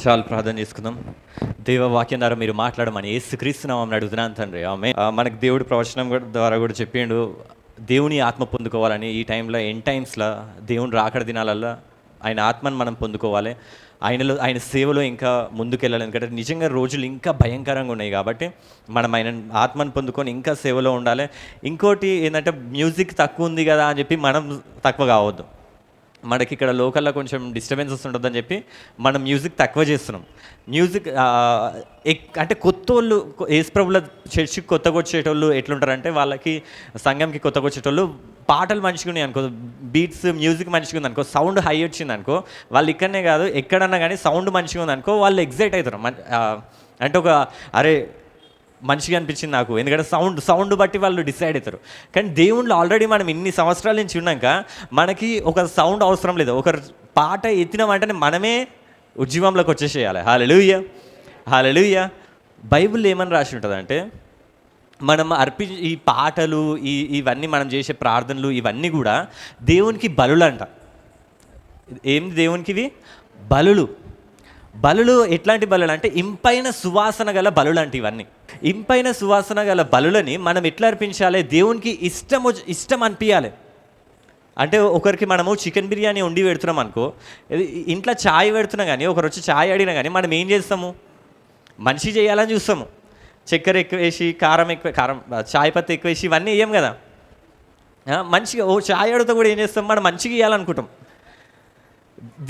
చాలు ప్రార్థన చేసుకుందాం. దేవ వాక్యం ద్వారా మీరు మాట్లాడమని యేసుక్రీస్తు నామమున అడుగుతున్నాను తండ్రి. ఆమేన్. మనకు దేవుడు ప్రవచనం ద్వారా కూడా చెప్పిండు, దేవుని ఆత్మ పొందుకోవాలని. ఈ టైంలో ఎండ్ టైమ్స్లో దేవుని రాకడ దినాలల్లో ఆయన ఆత్మను మనం పొందుకోవాలి. ఆయన సేవలో ఇంకా ముందుకెళ్ళాలి. ఎందుకంటే నిజంగా రోజులు ఇంకా భయంకరంగా ఉన్నాయి కాబట్టి మనం ఆయన ఆత్మను పొందుకొని ఇంకా సేవలో ఉండాలి. ఇంకోటి ఏంటంటే, మ్యూజిక్ తక్కువ ఉంది కదా అని చెప్పి మనం తక్కువ కావద్దు. మనకి ఇక్కడ లోకల్లో కొంచెం డిస్టర్బెన్స్ వస్తుంటుందని చెప్పి మనం మ్యూజిక్ తక్కువ చేస్తున్నాం. మ్యూజిక్ అంటే కొత్త వాళ్ళు యేసుప్రభుల చర్చికి కొత్తగా వచ్చేటోళ్ళు ఎట్లుంటారంటే, వాళ్ళకి సంఘంకి కొత్తగా వచ్చేటోళ్ళు పాటలు మంచిగా ఉన్నాయి అనుకో, బీట్స్ మ్యూజిక్ మంచిగా ఉంది అనుకో, సౌండ్ హై వచ్చింది అనుకో, వాళ్ళు ఇక్కడనే కాదు ఎక్కడన్నా కానీ సౌండ్ మంచిగా ఉంది అనుకో, వాళ్ళు ఎగ్జైట్ అవుతారు. అంటే అరే మంచిగా అనిపించింది నాకు, ఎందుకంటే సౌండ్ బట్టి వాళ్ళు డిసైడ్ అవుతారు. కానీ దేవుళ్ళు ఆల్రెడీ మనం ఇన్ని సంవత్సరాల నుంచి ఉన్నాక మనకి ఒక సౌండ్ అవసరం లేదు. ఒక పాట ఎత్తిన వెంటనే మనమే ఉజ్జీవంలోకి వచ్చేసేయాలి. హల్లెలూయా, హల్లెలూయా. బైబిల్ ఏమని రాసి ఉంటుందంటే, మనం ఈ పాటలు ఇవన్నీ మనం చేసే ప్రార్థనలు ఇవన్నీ కూడా దేవునికి బలులంట. ఏంది దేవునికి ఇవి? బలులు. ఎట్లాంటి బలులు అంటే ఇంపైన సువాసన గల బలులు అంటే ఇవన్నీ. ఇంపైన సువాసన గల బలులని మనం ఎట్లా అర్పించాలి? దేవునికి ఇష్టం అనిపించాలి. అంటే ఒకరికి మనము చికెన్ బిర్యానీ వండి పెడుతున్నాం అనుకో, ఇంట్లో ఛాయ్ పెడుతున్నా కానీ ఒకరు వచ్చి ఛాయ్ అడిగినా కానీ మనం ఏం చేస్తాము? మంచి చేయాలని చూస్తాము. చక్కెర ఎక్కువ వేసి కారం ఛాయ్ పత్తి ఎక్కువ వేసి ఇవన్నీ వేయం కదా. మంచిగా ఛాయ్ అడిగితే కూడా ఏం చేస్తాం? మనం మంచిగా ఇవ్వాలనుకుంటాం.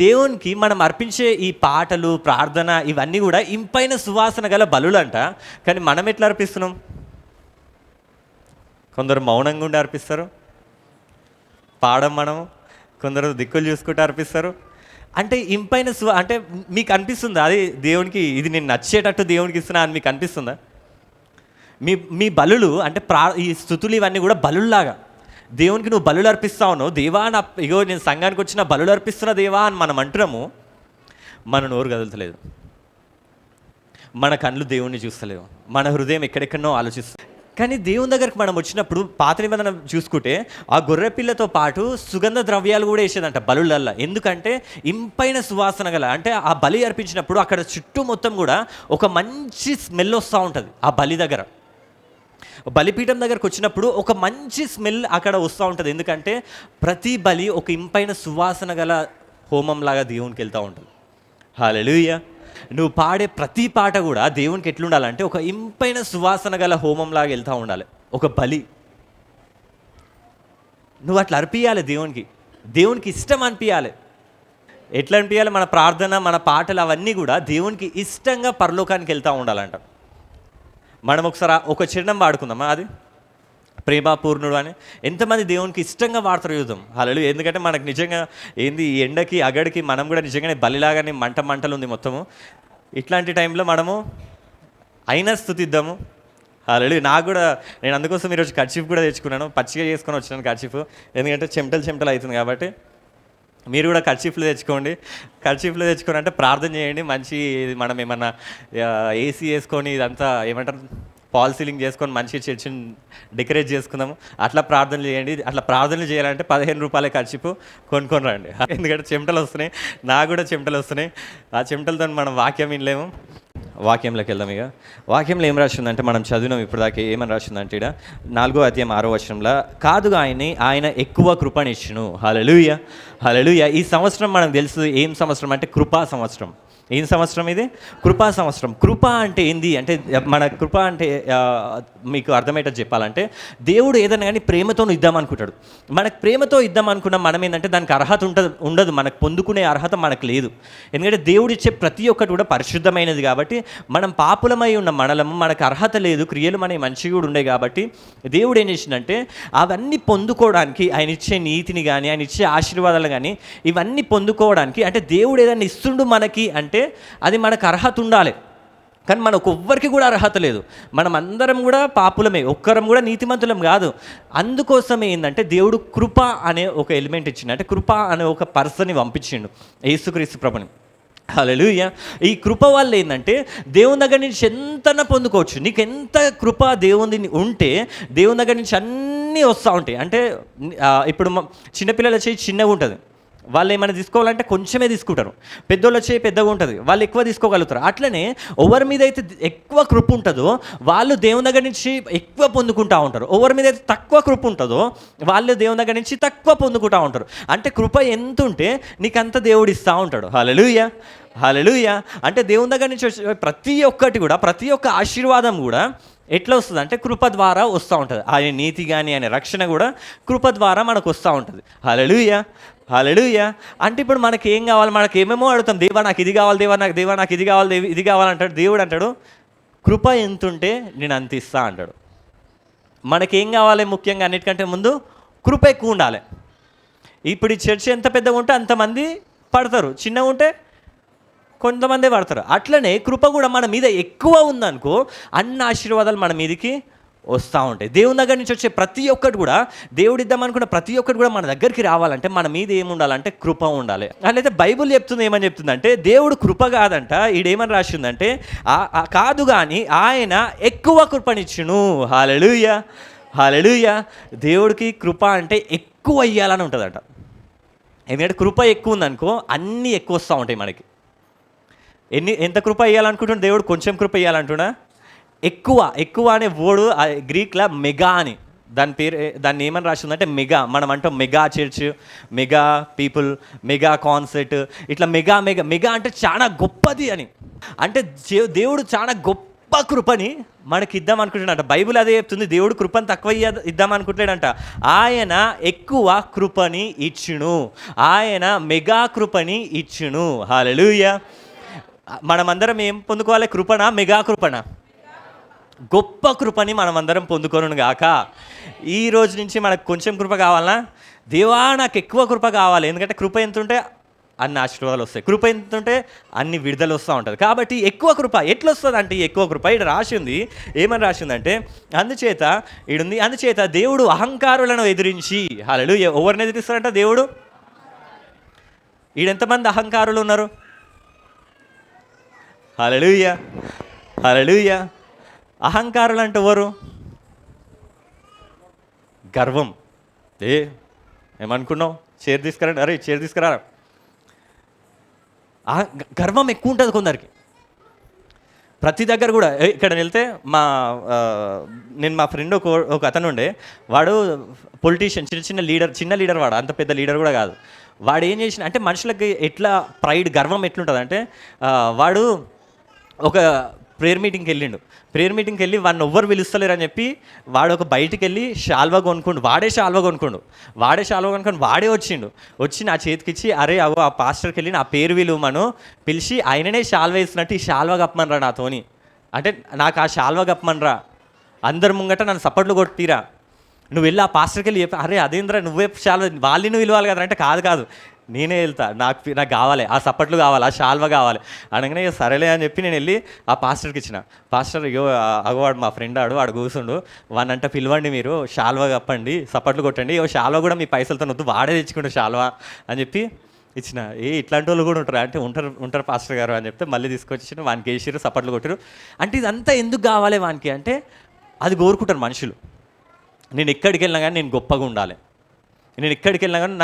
దేవునికి మనం అర్పించే ఈ పాటలు, ప్రార్థన ఇవన్నీ కూడా ఇంపైన సువాసన గల బలులంట. కానీ మనం ఎట్లా అర్పిస్తున్నాం? కొందరు మౌనంగా ఉండి అర్పిస్తారు, మనము కొందరు దిక్కులు చూసుకుంటూ అర్పిస్తారు. అంటే ఇంపైన అంటే మీకు అనిపిస్తుందా అది దేవునికి ఇది నేను నచ్చేటట్టు దేవునికి ఇస్తున్నా అని మీకు అనిపిస్తుందా? మీ బలులు అంటే ఈ స్తుతులు ఇవన్నీ కూడా బలుల్లాగా దేవునికి నువ్వు బలులు అర్పిస్తావు. దేవా ఇగో నేను సంఘానికి వచ్చిన బలులు అర్పిస్తున్నా దేవా అని మనం అంటున్నాము. మన నోరు కదులుతలేదు, మన కళ్ళు దేవుణ్ణి చూస్తలేవు, మన హృదయం ఎక్కడెక్కడనో ఆలోచిస్తుంది. కానీ దేవుని దగ్గరికి మనం వచ్చినప్పుడు పాత నిబంధన చూసుకుంటే ఆ గొర్రె పిల్లతో పాటు సుగంధ ద్రవ్యాలు కూడా వేసేదంట బలులల్లా. ఎందుకంటే ఇంపైన సువాసన గల, అంటే ఆ బలి అర్పించినప్పుడు అక్కడ చుట్టూ మొత్తం కూడా ఒక మంచి స్మెల్ వస్తూ ఉంటుంది. ఆ బలి దగ్గర, బలిపీఠం దగ్గరకు వచ్చినప్పుడు ఒక మంచి స్మెల్ అక్కడ వస్తూ ఉంటుంది. ఎందుకంటే ప్రతి బలి ఒక ఇంపైన సువాసన గల హోమంలాగా దేవునికి వెళ్తూ ఉంటుంది. హల్లెలూయా. నువ్వు పాడే ప్రతి పాట కూడా దేవునికి ఎట్లుండాలంటే ఒక ఇంపైన సువాసన గల హోమంలాగా వెళ్తూ ఉండాలి. ఒక బలి నువ్వు అట్లా అర్పియాలి. దేవునికి ఇష్టం అనిపించాలి. ఎట్లా అనిపించాలి? మన ప్రార్థన, మన పాటలు అవన్నీ కూడా దేవునికి ఇష్టంగా పరలోకానికి వెళ్తూ ఉండాలంట. మనం ఒకసారి ఒక చిరణం వాడుకుందామా? అది ప్రేమపూర్ణుడు అని ఎంతమంది దేవునికి ఇష్టంగా వాడతారు యుద్ధం. హల్లెలూయా. ఎందుకంటే మనకు నిజంగా ఏంది ఈ ఎండకి అగడికి మనం కూడా నిజంగానే బలిలాగానే మంటలు ఉంది మొత్తము. ఇట్లాంటి టైంలో మనము అయినా స్తుతిద్దాము. హల్లెలూయా. నాకు కూడా నేను అందుకోసం ఈరోజు కర్చీఫ్ కూడా తెచ్చుకున్నాను, పచ్చిగా చేసుకొని వచ్చినాను కర్చీఫ్. ఎందుకంటే చెమటలు అవుతుంది కాబట్టి. మీరు కూడా కర్చీఫ్లు తెచ్చుకొని అంటే ప్రార్థన చేయండి. మంచి మనం ఏమన్నా ఏసీ వేసుకొని ఇదంతా ఏమంటారు ఫాల్ సీలింగ్ చేసుకొని మంచి చర్చిని డెకరేట్ చేసుకుందాము. అట్లా ప్రార్థనలు చేయండి. అట్లా ప్రార్థనలు చేయాలంటే 15 రూపాయల కర్చీఫ్ కొనుక్కొని రండి. ఎందుకంటే చెమటలు వస్తున్నాయి, నాకు కూడా చెమటలు వస్తున్నాయి. ఆ చెమటలతో మనం వాక్యం వినలేము. వాక్యంలోకి వెళ్దాం. ఇక వాక్యంలో ఏం రాసిందంటే, మనం చదివినాం ఇప్పుడు దాకా. ఏమని రాసిందంటే ఇక్కడ 4వ అధ్యాయం 6వ వచనంలో, కాదుగా ఆయన ఎక్కువ కృపనిచ్చును. హల్లెలూయా, హల్లెలూయా. ఈ సంవత్సరం మనకు తెలుసు ఏం సంవత్సరం అంటే కృపా సంవత్సరం. ఏం సంవత్సరం ఇది? కృపా సంవత్సరం. కృప అంటే ఏంది అంటే, మన కృప అంటే మీకు అర్థమయ్యేటట్టు చెప్పాలంటే, దేవుడు ఏదైనా కానీ ప్రేమతో ఇద్దామనుకుంటాడు. మనకు ప్రేమతో ఇద్దామనుకున్న మనం ఏంటంటే దానికి అర్హత ఉండదు. మనకు పొందుకునే అర్హత మనకు లేదు. ఎందుకంటే దేవుడు ఇచ్చే ప్రతి ఒక్కటి కూడా పరిశుద్ధమైనది కాబట్టి, మనం పాపులమై ఉన్న మనకు అర్హత లేదు. క్రియలు మనకి మంచిగా కూడా ఉండే కాబట్టి దేవుడు ఏం చేసిందంటే అవన్నీ పొందుకోవడానికి, ఆయన ఇచ్చే నీతిని కానీ ఆయన ఇచ్చే ఆశీర్వాదాలు కానీ ఇవన్నీ పొందుకోవడానికి, అంటే దేవుడు ఏదైనా ఇస్తుండు మనకి అంటే అది మనకు అర్హత ఉండాలి. కానీ మనకు ఎవ్వరికి కూడా అర్హత లేదు. మనం అందరం కూడా పాపులమే, ఒక్కరం కూడా నీతిమంతులం కాదు. అందుకోసమే ఏంటంటే దేవుడు కృప అనే ఒక ఎలిమెంట్ ఇచ్చిండు. అంటే కృప అనే ఒక పర్సన్ని పంపించిండు, యేసుక్రీస్తు ప్రభుని. హల్లెలూయా. ఈ కృప వల్ల ఏంటంటే దేవుని దగ్గర నుంచి ఎంతనా పొందుకోవచ్చు. నీకు ఎంత కృప దేవుని ఉంటే దేవుని దగ్గర నుంచి అన్నీ వస్తూ ఉంటాయి. అంటే ఇప్పుడు చిన్నపిల్లల చేయి చిన్నగా ఉంటుంది, వాళ్ళు ఏమైనా తీసుకోవాలంటే కొంచెమే తీసుకుంటారు. పెద్దోళ్ళు వచ్చే పెద్దగా ఉంటుంది, వాళ్ళు ఎక్కువ తీసుకోగలుగుతారు. అట్లనే ఎవరి మీద అయితే ఎక్కువ కృప ఉంటుందో వాళ్ళు దేవుని దగ్గర నుంచి ఎక్కువ పొందుకుంటూ ఉంటారు. ఎవరి మీద అయితే తక్కువ కృప ఉంటుందో వాళ్ళు దేవుని దగ్గర నుంచి తక్కువ పొందుకుంటూ ఉంటారు. అంటే కృప ఎంత ఉంటే నీకంత దేవుడు ఇస్తూ ఉంటాడు. హల్లెలూయా, హల్లెలూయా. అంటే దేవుని దగ్గర నుంచి వచ్చే ప్రతి ఒక్కటి కూడా, ప్రతి ఒక్క ఆశీర్వాదం కూడా ఎట్లా వస్తుంది అంటే కృప ద్వారా వస్తూ ఉంటుంది. ఆయన నీతి కానీ ఆయన రక్షణ కూడా కృప ద్వారా మనకు వస్తూ ఉంటుంది. హల్లెలూయా, హల్లెలూయా. అంటే ఇప్పుడు మనకి ఏం కావాలి, మనకి ఏమేమో అడుగుతాం. దేవా నాకు ఇది కావాలి, దేవా నాకు ఇది కావాలి, ఇది కావాలంటాడు. దేవుడు అంటాడు కృప ఎంత ఉంటే నేను అంత ఇస్తా అంటాడు. మనకేం కావాలి, ముఖ్యంగా అన్నిటికంటే ముందు కృప ఎక్కువ ఉండాలి. ఇప్పుడు ఈ చర్చ్ ఎంత పెద్దగా ఉంటే అంతమంది పడతారు, చిన్నగా ఉంటే కొంతమందే పడతారు. అట్లనే కృప కూడా మన మీద ఎక్కువ ఉందనుకో అన్ని ఆశీర్వాదాలు మన మీదకి వస్తూ ఉంటాయి. దేవుని దగ్గర నుంచి వచ్చే ప్రతి ఒక్కటి కూడా, దేవుడు ఇద్దామనుకున్న ప్రతి ఒక్కటి కూడా మన దగ్గరికి రావాలంటే మన మీద ఏముండాలంటే కృప ఉండాలి. అట్లయితే బైబుల్ చెప్తుంది, ఏమని చెప్తుందంటే దేవుడు కృప కాదంట, ఈడేమని రాసిందంటే కాదు కానీ ఆయన ఎక్కువ కృపనిచ్చును. హల్లెలూయా, హల్లెలూయా. దేవుడికి కృప అంటే ఎక్కువ ఇయ్యాలని ఉంటుందంట. ఎందుకంటే కృప ఎక్కువ ఉందనుకో అన్నీ ఎక్కువ వస్తూ ఉంటాయి మనకి. ఎంత కృప ఇవ్వాలనుకుంటున్నా దేవుడు? కొంచెం కృప ఇవ్వాలంటున్నా ఎక్కువ. ఎక్కువ అనే వర్డ్ గ్రీక్లో మెగా అని, దాన్ని ఏమని రాసిందంటే మెగా. మనం అంటాం mega church, mega people, mega concert, ఇట్లా మెగా మెగా మెగా అంటే చాలా గొప్పది అని. అంటే దేవుడు చాలా గొప్ప కృపని మనకి ఇద్దాం అనుకుంటున్నాడంట. బైబిల్ అదే చెప్తుంది, దేవుడు కృపను తక్కువ ఇద్దాం అనుకుంటాడంట. ఆయన ఎక్కువ కృపని ఇచ్చును, ఆయన మెగా కృపని ఇచ్చును. హల్లెలూయా. మనమందరం ఏం పొందుకోవాలి? కృపణ, మెగా కృపణ, గొప్ప కృపని మనమందరం పొందుకోను గాక. ఈ రోజు నుంచి మనకు కొంచెం కృప కావాలన్నా, దేవా నాకు ఎక్కువ కృప కావాలి. ఎందుకంటే కృప ఎంత ఉంటే అన్ని ఆశీర్వాదాలు వస్తాయి, కృప ఎంత ఉంటే అన్ని విడుదల వస్తూ ఉంటుంది. కాబట్టి ఎక్కువ కృప ఎట్లా వస్తుంది అంటే, ఎక్కువ కృప ఇక్కడ రాసింది, ఏమని రాసిందంటే అందుచేత ఈడుంది, అందుచేత దేవుడు అహంకారులను ఎదిరించి. హల్లెలూయా. ఎవరిని ఎదిరిస్తారంట దేవుడు? ఈడెంతమంది అహంకారులు ఉన్నారు? హల్లెలూయా, హల్లెలూయా. అహంకారులు అంటే ఎవరు? గర్వం. ఏమనుకున్నావు? చైర్ తీసుకురండి, అరే చైర్ తీసుకురా. గర్వం ఎక్కువ ఉంటుంది కొందరికి. ప్రతి దగ్గర కూడా ఇక్కడ వెళ్తే నేను మా ఫ్రెండ్ ఒక అతను ఉండే, వాడు పొలిటీషియన్, చిన్న లీడర్ వాడు, అంత పెద్ద లీడర్ కూడా కాదు. వాడు ఏం చేసిన అంటే మనుషులకి ఎట్లా ప్రైడ్, గర్వం ఎట్లుంటుంది అంటే, వాడు ఒక ప్రేయర్ మీటింగ్కి వెళ్ళి వాడిని ఎవ్వరు పిలుస్తలేరు అని చెప్పి వాడు ఒక బయటికి వెళ్ళి శాల్వా కొనుక్కోండు. వాడే శాల్వా కొనుక్కొని వాడే వచ్చి నా చేతికిచ్చి, అరే అవో ఆ పాస్టర్కి వెళ్ళి నా పేరు విలువమను పిలిచి ఆయననే శాల్వా వేస్తున్నట్టు ఈ శాల్వా కప్పమనరా నాతోని. అంటే నాకు ఆ శాల్వా కప్పమనరా, అందరి ముంగట నన్ను సప్పట్లు కొట్టిరా, నువ్వు వెళ్ళి ఆ పాస్టర్కి వెళ్ళి చెప్పి, అరే అదేంద్రా నువ్వే శాల్వా, వాళ్ళని విలువాలి కదా అంటే, కాదు నేనే వెళ్తా, నాకు కావాలి ఆ సప్పట్లు కావాలి, ఆ శాల్వా కావాలి అనగానే సరేలే అని చెప్పి నేను వెళ్ళి ఆ పాస్టర్కి ఇచ్చిన. పాస్టర్ అగవాడు మా ఫ్రెండ్ వాడు కూర్చుండు, వాడినంట పిలవండి మీరు, శాల్వా కప్పండి, సప్పట్లు కొట్టండి, శాల్వా కూడా మీ పైసలతో వద్దు, వాడే తెచ్చుకుంటా శాల్వా అని చెప్పి ఇచ్చిన. ఇట్లాంటి వాళ్ళు కూడా ఉంటారు అంటే, ఉంటారు పాస్టర్ గారు అని చెప్తే మళ్ళీ తీసుకొచ్చిన, వానికి వేసిరు, సప్పట్లు కొట్టారు. అంటే ఇదంతా ఎందుకు కావాలి వానికి అంటే, అది కోరుకుంటారు మనుషులు. నేను ఎక్కడికి వెళ్ళినా కానీ నేను గొప్పగా ఉండాలి, నేను ఎక్కడికి వెళ్ళినా కానీ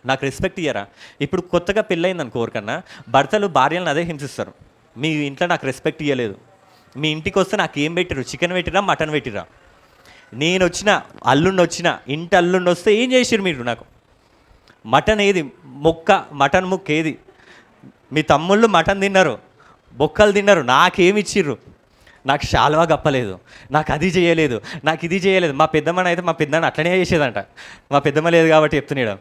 నాకు రెస్పెక్ట్ ఇయ్యరా. ఇప్పుడు కొత్తగా పెళ్ళయింది అనుకోరికన్నా భర్తలు భార్యలను అదే హింసిస్తారు, మీ ఇంట్లో నాకు రెస్పెక్ట్ ఇవ్వలేదు, మీ ఇంటికి వస్తే నాకు ఏం పెట్టిరు, చికెన్ పెట్టిరా, మటన్ పెట్టిరా, నేను వచ్చిన ఇంటి అల్లుండి వస్తే ఏం చేసిరు మీరు, నాకు మటన్ ఏది, మటన్ ముక్క ఏది, మీ తమ్ముళ్ళు మటన్ తిన్నారు, బొక్కలు తిన్నారు, నాకేమి ఇచ్చిర్రు, నాకు శాల్వా కప్పలేదు, నాకు అది చేయలేదు, నాకు ఇది చేయలేదు. మా పెద్దమ్మని అయితే మా పెద్దనాన్న అట్లనే చేసేదంట. మా పెద్దమ్మ లేదు కాబట్టి చెప్తున్నాడు.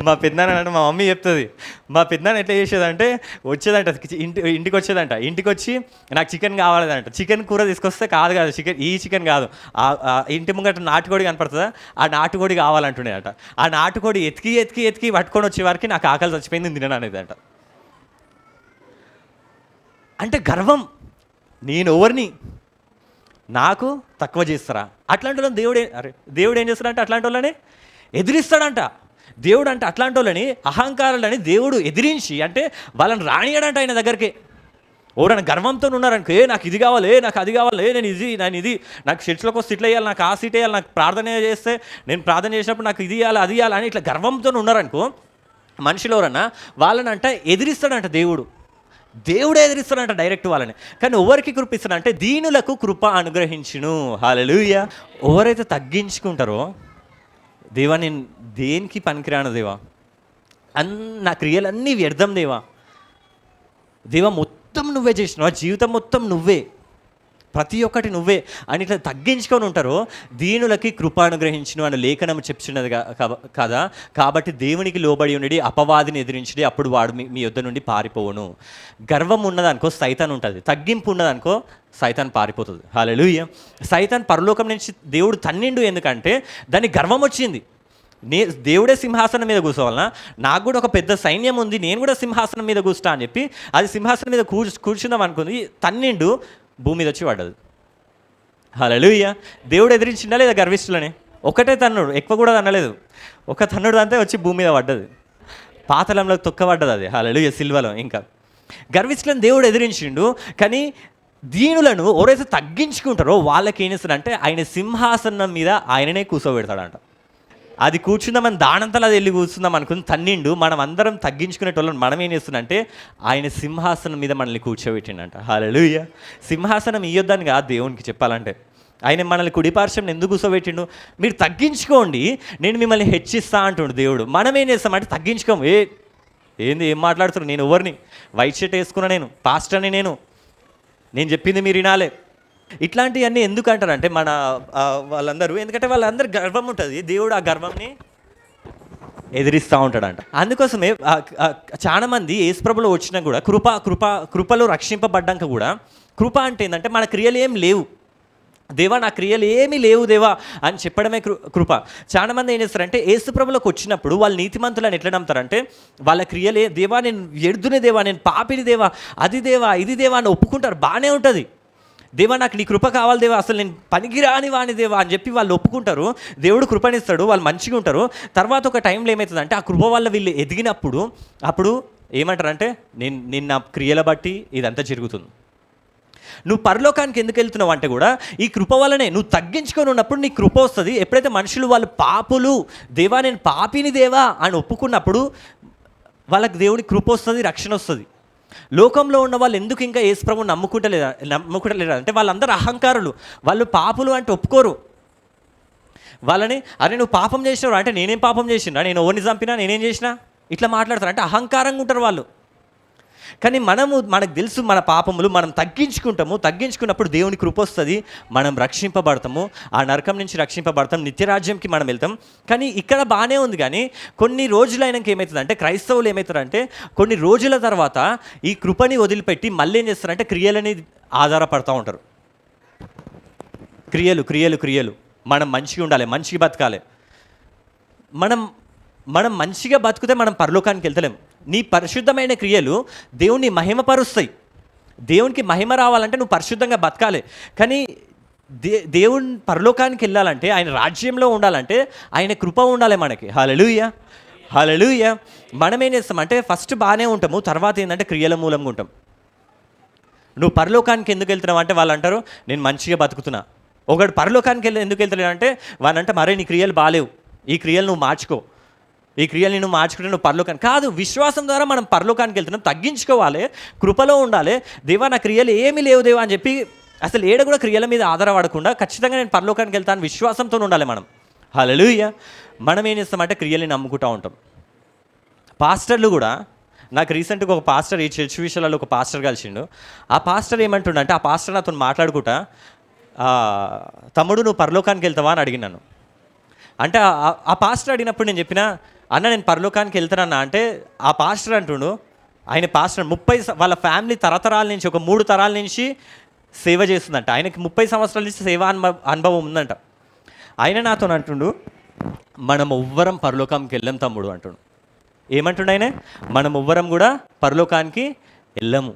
మా పెద్దనాన్న అంటే మా మమ్మీ చెప్తుంది, మా పెద్దనాన్న ఎట్లా చేసేదంటే వచ్చేదంట, ఇంటికి వచ్చేదంట, ఇంటికి వచ్చి నాకు చికెన్ కావాలేదంట, చికెన్ కూర తీసుకొస్తే కాదు చికెన్ కాదు, ఇంటి ముంగట నాటుకోడి కనపడుతుందా, ఆ నాటుకోడి కావాలంటుండేదంట. ఆ నాటుకోడి ఎతికి పట్టుకొని వచ్చే వారికి నాకు ఆకలి చచ్చిపోయింది తిననేది అంట. అంటే గర్వం, నేను ఎవరిని, నాకు తక్కువ చేస్తారా? అట్లాంటి వాళ్ళని దేవుడు ఏం చేస్తాడంటే అట్లాంటి వాళ్ళని ఎదిరిస్తాడంట. దేవుడు అంటే అట్లాంటి వాళ్ళని, అహంకారాలని దేవుడు ఎదిరించి, అంటే వాళ్ళని రానియడంట ఆయన దగ్గరికి. ఎవరైనా గర్వంతో ఉన్నారనుకో, నాకు ఇది కావాలి, నాకు అది కావాలి, నేను ఇది నాకు చర్చిలోకి వస్తే ఇట్లా వేయాలి, నాకు ఆ సీట్ వేయాలి, నాకు ప్రార్థన చేస్తే నేను ప్రార్థన చేసినప్పుడు నాకు ఇది ఇవ్వాలి, అది ఇవ్వాలి అని ఇట్లా గర్వంతో ఉన్నారనుకో మనుషులు ఎవరన్నా, వాళ్ళనంట ఎదిరిస్తాడంట దేవుడే ఎదిరిస్తాడంట డైరెక్ట్ వాళ్ళని. కానీ ఎవరికి కృప ఇస్తాడంటే దీనులకు కృప అనుగ్రహించును. హల్లెలూయా. ఎవరైతే తగ్గించుకుంటారో, దేవా నేను దేనికి పనికిరాను దేవా, నా క్రియలన్నీ వ్యర్థం దేవా మొత్తం నువ్వే చేసినావు, జీవితం మొత్తం నువ్వే, ప్రతి ఒక్కటి నువ్వే అని ఇట్లా తగ్గించుకొని ఉంటారో దీనులకి కృప అనుగ్రహించును అని లేఖనం చెప్తున్నది కదా. కాబట్టి దేవునికి లోబడి ఉండడి, అపవాదిని ఎదిరించడి, అప్పుడు వాడు మీ యొద్ద నుండి పారిపోవును. గర్వం ఉన్నదనుకో సైతాన్ ఉంటుంది, తగ్గింపు ఉన్నదనుకో సైతాన్ పారిపోతుంది. హల్లెలూయా. సైతాన్ పరలోకం నుంచి దేవుడు తన్నిండు, ఎందుకంటే దానికి గర్వం వచ్చింది. దేవుడే సింహాసనం మీద కూర్చోవాలన్నా, నాకు కూడా ఒక పెద్ద సైన్యం ఉంది, నేను కూడా సింహాసనం మీద కూర్చుంటా అని చెప్పి అది సింహాసనం మీద కూర్చుందాం అనుకుంది, తన్నిండు, భూమి మీద వచ్చి పడ్డది. హల్లెలూయా. దేవుడు ఎదిరించిండా లేదా గర్విష్ఠులని? ఒకటే తన్నుడు, ఎక్కువ కూడా తన్నలేదు, ఒక తన్నుడు అంతే వచ్చి భూమి మీద పడ్డది, పాతలంలో తొక్కబడ్డది అది. హల్లెలూయా. సిల్వలో ఇంకా గర్విష్ఠులను దేవుడు ఎదిరించిండు. కానీ దీనులను ఎవరైతే తగ్గించుకుంటారో వాళ్ళకి ఏం చేస్తాడంటే ఆయన సింహాసనం మీద ఆయననే కూర్చోబెడతాడంట. అది కూర్చుందామని దానంతలో అది వెళ్ళి కూర్చుందాం అనుకుని తన్నిండు. మనం అందరం తగ్గించుకునేటోళ్ళని మనం ఏం చేస్తుందంటే ఆయన సింహాసనం మీద మనల్ని కూర్చోబెట్టిండంట. హల్లెలూయా. సింహాసనం ఇయ్యొద్దని కాదు దేవునికి చెప్పాలంటే, ఆయన మనల్ని కుడిపార్శ్వం ఎందుకు కూర్చోబెట్టిండు, మీరు తగ్గించుకోండి నేను మిమ్మల్ని హెచ్చిస్తా అంటుండు దేవుడు. మనం ఏం చేస్తామంటే తగ్గించుకోము. ఏం మాట్లాడుతున్నారు, నేను ఎవరిని, వైట్ షర్ట్ వేసుకున్నా, నేను పాస్టర్ని, నేను చెప్పింది మీరు వినాలే. ఇట్లాంటివన్నీ ఎందుకు అంటారంటే మన వాళ్ళందరూ, ఎందుకంటే వాళ్ళందరూ గర్వం ఉంటుంది, దేవుడు ఆ గర్వంని ఎదిరిస్తూ ఉంటాడంట. అందుకోసమే చాలామంది యేసుప్రభులో వచ్చినా కూడా కృపలో రక్షింపబడ్డాక కూడా, కృప అంటే ఏంటంటే మన క్రియలు ఏం లేవు దేవా, నా క్రియలు ఏమీ లేవు దేవా అని చెప్పడమే కృప. చాలామంది ఏం చేస్తారంటే యేసుప్రభులోకి వచ్చినప్పుడు వాళ్ళు నీతిమంతులని ఎట్లా నమ్ముతారంటే వాళ్ళ క్రియలే, దేవా నేను ఎడుదునే దేవా, నేను పాపిని దేవా, అది దేవా, ఇది దేవా అని ఒప్పుకుంటారు, బాగానే ఉంటుంది. దేవా నాకు నీ కృప కావాలి దేవా, అసలు నేను పనికిరాని వాని దేవా అని చెప్పి వాళ్ళు ఒప్పుకుంటారు, దేవుడు కృపనిస్తాడు, వాళ్ళు మంచిగా ఉంటారు. తర్వాత ఒక టైంలో ఏమవుతుందంటే ఆ కృప వల్ల వీళ్ళు ఎదిగినప్పుడు అప్పుడు ఏమంటారంటే నేను నా క్రియల బట్టి ఇదంతా జరుగుతుంది. నువ్వు పరలోకానికి ఎందుకు వెళ్తున్నావు అంటే కూడా ఈ కృప వల్లనే. నువ్వు తగ్గించుకొని ఉన్నప్పుడు నీ కృప వస్తుంది. ఎప్పుడైతే మనుషులు వాళ్ళు పాపులు, దేవా నేను పాపిని దేవా అని ఒప్పుకున్నప్పుడు వాళ్ళకి దేవుని కృప వస్తుంది, రక్షణ వస్తుంది. లోకంలో ఉన్న వాళ్ళు ఎందుకు ఇంకా యేసుప్రభువుని నమ్ముకుంటలేరు అంటే వాళ్ళందరూ అహంకారులు, వాళ్ళు పాపులు అంటే ఒప్పుకోరు. వాళ్ళని అరే నువ్వు పాపం చేసినావు అంటే నేనేం పాపం చేసినా, నేను ఎవరిని చంపినా, నేనేం చేసినా, ఇట్లా మాట్లాడతారు. అంటే అహంకారంగా ఉంటారు వాళ్ళు. కానీ మనకు తెలుసు మన పాపములు, మనం తగ్గించుకున్నప్పుడు దేవుని కృప వస్తుంది, మనం రక్షింపబడతాము, ఆ నరకం నుంచి రక్షింపబడతాం, నిత్యరాజ్యంకి మనం వెళ్తాం. కానీ ఇక్కడ బాగానే ఉంది. కానీ కొన్ని రోజులైనాక ఏమవుతుందంటే క్రైస్తవులు ఏమవుతారంటే కొన్ని రోజుల తర్వాత ఈ కృపని వదిలిపెట్టి మళ్ళీ ఏం చేస్తారంటే క్రియలని ఆధారపడుతూ ఉంటారు. క్రియలు మనం మంచిగా ఉండాలి, మంచిగా బతకాలి. మనం మంచిగా బతికితే మనం పరలోకానికి వెళ్తలేం. నీ పరిశుద్ధమైన క్రియలు దేవుని మహిమపరుస్తాయి. దేవునికి మహిమ రావాలంటే నువ్వు పరిశుద్ధంగా బతకాలి. కానీ దేవుని పరలోకానికి వెళ్ళాలంటే, ఆయన రాజ్యంలో ఉండాలంటే ఆయన కృప ఉండాలి మనకి. హల్లెలూయా. మనం ఏం చేస్తామంటే ఫస్ట్ బాగానే ఉంటాము, తర్వాత ఏంటంటే క్రియల మూలంగా ఉంటాం. నువ్వు పరలోకానికి ఎందుకు వెళ్తున్నావు అంటే వాళ్ళు అంటారు నేను మంచిగా బతుకుతున్నా. ఒకడు పరలోకానికి ఎందుకు వెళ్తలేడు అంటే వాళ్ళంటే మరే నీ క్రియలు బాగాలేవు, ఈ క్రియలు నువ్వు మార్చుకో, ఈ క్రియల్ని నువ్వు మార్చుకుంటే నువ్వు పరలోకానికి కాదు. విశ్వాసం ద్వారా మనం పరలోకానికి వెళ్తున్నాం. తగ్గించుకోవాలి, కృపలో ఉండాలి. దేవా నా క్రియలు ఏమీ లేవు దేవా అని చెప్పి అసలు ఏడ కూడా క్రియల మీద ఆధారపడకుండా ఖచ్చితంగా నేను పరలోకానికి వెళ్తాను విశ్వాసంతో ఉండాలి మనం. హల్లెలూయా. మనం ఏం చేస్తామంటే క్రియల్ని నమ్ముకుంటూ ఉంటాం. పాస్టర్లు కూడా, నాకు రీసెంట్గా ఒక పాస్టర్ ఈ చర్చ్ విషయాలలో ఒక పాస్టర్ కలిసిండు. ఆ పాస్టర్ ఏమంటుండంటే, ఆ పాస్టర్ నాతో మాట్లాడుకుంటా తమ్ముడు నువ్వు పరలోకానికి వెళ్తావా అని అడిగినాను. అంటే ఆ పాస్టర్ అడిగినప్పుడు నేను చెప్పిన అన్న నేను పరలోకానికి వెళ్తానన్నా అంటే ఆ పాస్టర్ అంటుండు, ఆయన పాస్టర్ 30 వాళ్ళ ఫ్యామిలీ తరతరాల నుంచి ఒక 3 తరాల నుంచి సేవ చేస్తుందంట. ఆయనకి 30 సంవత్సరాల నుంచి సేవా అనుభవం ఉందంట. ఆయన నాతో అంటుండు మనం ఎవ్వరం పరలోకానికి వెళ్ళాం తమ్ముడు అంటుండు. ఏమంటుండు ఆయన, మనం ఎవ్వరం కూడా పరలోకానికి వెళ్ళము,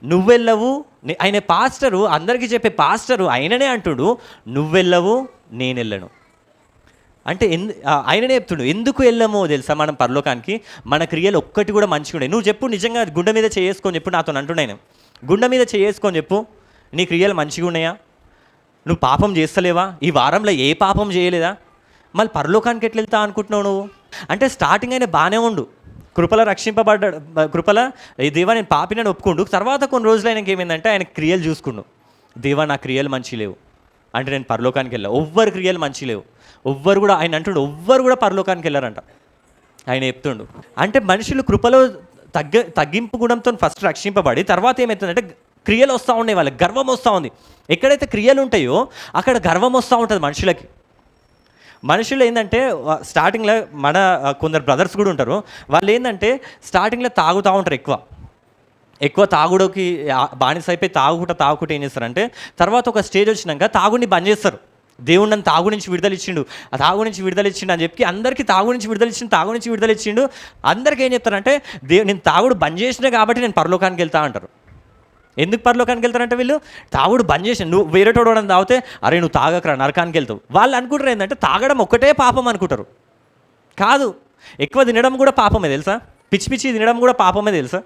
నువ్వెళ్ళవు. ఆయన పాస్టరు, అందరికీ చెప్పే పాస్టరు ఆయననే అంటుడు నువ్వెళ్ళవు నేను వెళ్ళను అంటే ఆయననే చెప్తుండు. ఎందుకు వెళ్ళమో తెలుసా మనం పరలోకానికి, మన క్రియలు ఒక్కటి కూడా మంచిగా ఉండే. నువ్వు చెప్పు నిజంగా గుండె మీద చేసుకొని చెప్పు నాతో అంటుండే ఆయన. గుండె మీద చేసుకొని చెప్పు, నీ క్రియలు మంచిగా ఉన్నాయా? నువ్వు పాపం చేస్తలేవా? ఈ వారంలో ఏ పాపం చేయలేదా? మళ్ళీ పరలోకానికి ఎట్లా వెళ్తా అనుకుంటున్నావు నువ్వు? అంటే స్టార్టింగ్ అయినా బాగానే ఉండు, కృపల రక్షింపబడ్డాడు, కృపల ఈ దేవా నేను పాపినని ఒప్పుకుండు. తర్వాత కొన్ని రోజులు ఆయనకి ఏమైందంటే ఆయన క్రియలు చూసుకుండు. దేవా నా క్రియలు మంచి లేవు అంటే నేను పరలోకానికి వెళ్ళా. ఎవ్వరు క్రియలు మంచి లేవు, ఎవ్వరు కూడా ఆయన అంటుండు, ఎవ్వరు కూడా పరలోకానికి వెళ్ళారంట. ఆయన చెప్తుండు అంటే మనుషులు కృపలో తగ్గింపు గుణంతో ఫస్ట్ రక్షింపబడి తర్వాత ఏమవుతుందంటే క్రియలు వస్తూ ఉన్నాయి, వాళ్ళకి గర్వం వస్తూ ఉంది. ఎక్కడైతే క్రియలు ఉంటాయో అక్కడ గర్వం వస్తూ ఉంటుంది మనుషులకి. మనుషులు ఏంటంటే స్టార్టింగ్లో మన కొందరు బ్రదర్స్ కూడా ఉంటారు, వాళ్ళు ఏంటంటే స్టార్టింగ్లో తాగుతూ ఉంటారు, ఎక్కువ తాగుడుకి బానిస అయిపోయి తాగుకుంటూ ఏం చేస్తారంటే తర్వాత ఒక స్టేజ్ వచ్చినాక తాగుడిని బంద్ చేస్తారు. దేవుడు నన్ను తాగు నుంచి విడుదలిచ్చిండు, ఆ తాగు నుంచి విడుదలిచ్చిండు అని చెప్పి అందరికీ తాగు నుంచి విడుదలిచ్చిండు అందరికీ ఏం చెప్తారంటే నేను తాగుడు బంద్ చేసినా కాబట్టి నేను పరలోకానికి వెళ్తా అంటారు. ఎందుకు పరలోకానికి వెళ్తారంటే వీళ్ళు తాగుడు బంద్ చేసి నువ్వు వేరేటోడు తాగితే అరే నువ్వు తాగకరా నరకానికి వెళ్తావు. వాళ్ళు అనుకుంటారు ఏంటంటే తాగడం ఒక్కటే పాపం అనుకుంటారు. కాదు, ఎక్కువ తినడం కూడా పాపమే తెలుసా? పిచ్చి తినడం కూడా పాపమే తెలుసా?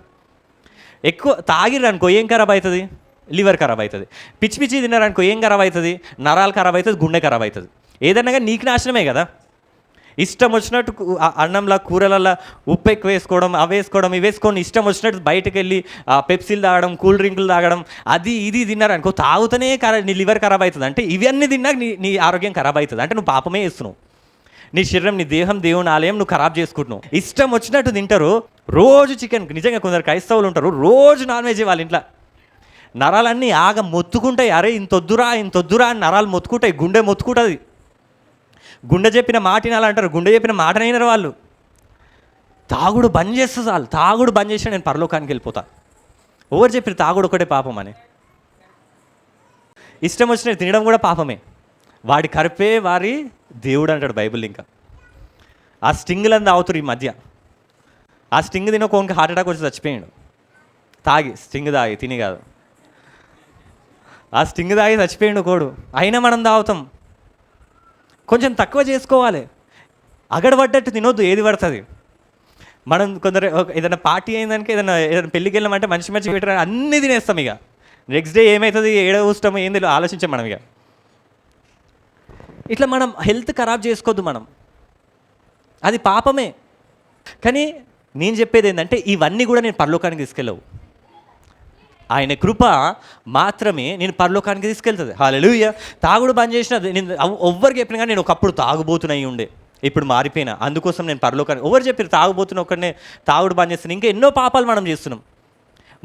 ఎక్కువ తాగిరనుకో ఏం ఖరాబ్ అవుతుంది? లివర్ ఖరాబ్ అవుతుంది. పిచ్చి తిన్నారనుకో ఏం ఖరాబ్ అవుతుంది? నరాలు ఖరాబ్ అవుతుంది, గుండె ఖరాబ్ అవుతుంది. ఏదన్నా కానీ నీకు నాశనమే కదా. ఇష్టం వచ్చినట్టు అన్నంలో కూరలలో ఉప్పు ఎక్కువ వేసుకోవడం, అవి వేసుకోవడం, ఇవి వేసుకొని ఇష్టం వచ్చినట్టు బయటకు వెళ్ళి పెప్సీలు తాగడం, కూల్ డ్రింకులు తాగడం, అది ఇది తిన్నారనుకో తాగుతూనే నీ లివర్ ఖరాబ్ అవుతుంది. అంటే ఇవన్నీ తిన్నాక నీ ఆరోగ్యం ఖరాబ్ అవుతుంది. అంటే నువ్వు పాపమే చేస్తున్నావు. నీ శరీరం, నీ దేహం దేవుని ఆలయం నువ్వు ఖరాబ్ చేసుకుంటున్నావు. ఇష్టం వచ్చినట్టు తింటారు, రోజు చికెన్. నిజంగా కొందరు క్రైస్తవులు ఉంటారు రోజు నాన్ వెజ్ వాళ్ళ ఇంట్లో. నరాలన్నీ మొత్తుకుంటాయి, అరే ఇంతొద్దురా అని నరాలు మొత్తుకుంటాయి, గుండె మొత్తుకుంటుంది. గుండె చెప్పిన మాట వినాలంటారు, గుండె చెప్పిన మాట అయినారు వాళ్ళు. తాగుడు బంద్ చేస్తే చాలు, తాగుడు బంద్ చేసినా నేను పరలోకానికి వెళ్ళిపోతా. ఎవరు చెప్పారు తాగుడు ఒకటే పాపం అని? ఇష్టం వచ్చినట్టు తినడం కూడా పాపమే. వాడి కరిపే వారి దేవుడు అంటాడు బైబిల్. ఇంకా ఆ స్టింగ్లంతా అవుతారు ఈ మధ్య. ఆ స్టింగ్ తిన కోనికి హార్ట్ అటాక్ వచ్చి చచ్చిపోయాడు, స్టింగ్ తాగి తిని కాదు, ఆ స్టింగ్ తాగి చచ్చిపోయాడు కోడు. అయినా మనం తాగుతాం. కొంచెం తక్కువ చేసుకోవాలి, అగడబడ్డట్టు తినొద్దు ఏది పడుతుంది. మనం కొందరు ఏదైనా పార్టీ అయిందానికి ఏదైనా పెళ్ళికి వెళ్ళామంటే మంచి పెట్టారు అన్నీ తినేస్తాం. ఇక నెక్స్ట్ డే ఏమవుతుంది, ఏడో ఊస్తామో ఏంది ఆలోచించాం మనం. ఇక ఇట్లా మనం హెల్త్ ఖరాబ్ చేసుకోవద్దు మనం, అది పాపమే. కానీ నేను చెప్పేది ఏంటంటే ఇవన్నీ కూడా నేను పరలోకానికి తీసుకెళ్ళవు. ఆయన కృప మాత్రమే నేను పరలోకానికి తీసుకెళ్తుంది. హల్లెలూయా. తాగుడు బంద్ చేసిన నేను ఎవ్వరికి చెప్పిన కానీ నేను ఒకప్పుడు తాగుబోతున్నయి ఉండే, ఇప్పుడు మారిపోయినా. అందుకోసం నేను పరలోకానికి ఎవరు చెప్పారు తాగుబోతున్న ఒక్కడనే తాగుడు బంద్ చేస్తున్నాను? ఇంకా ఎన్నో పాపాలు మనం చేస్తున్నాం.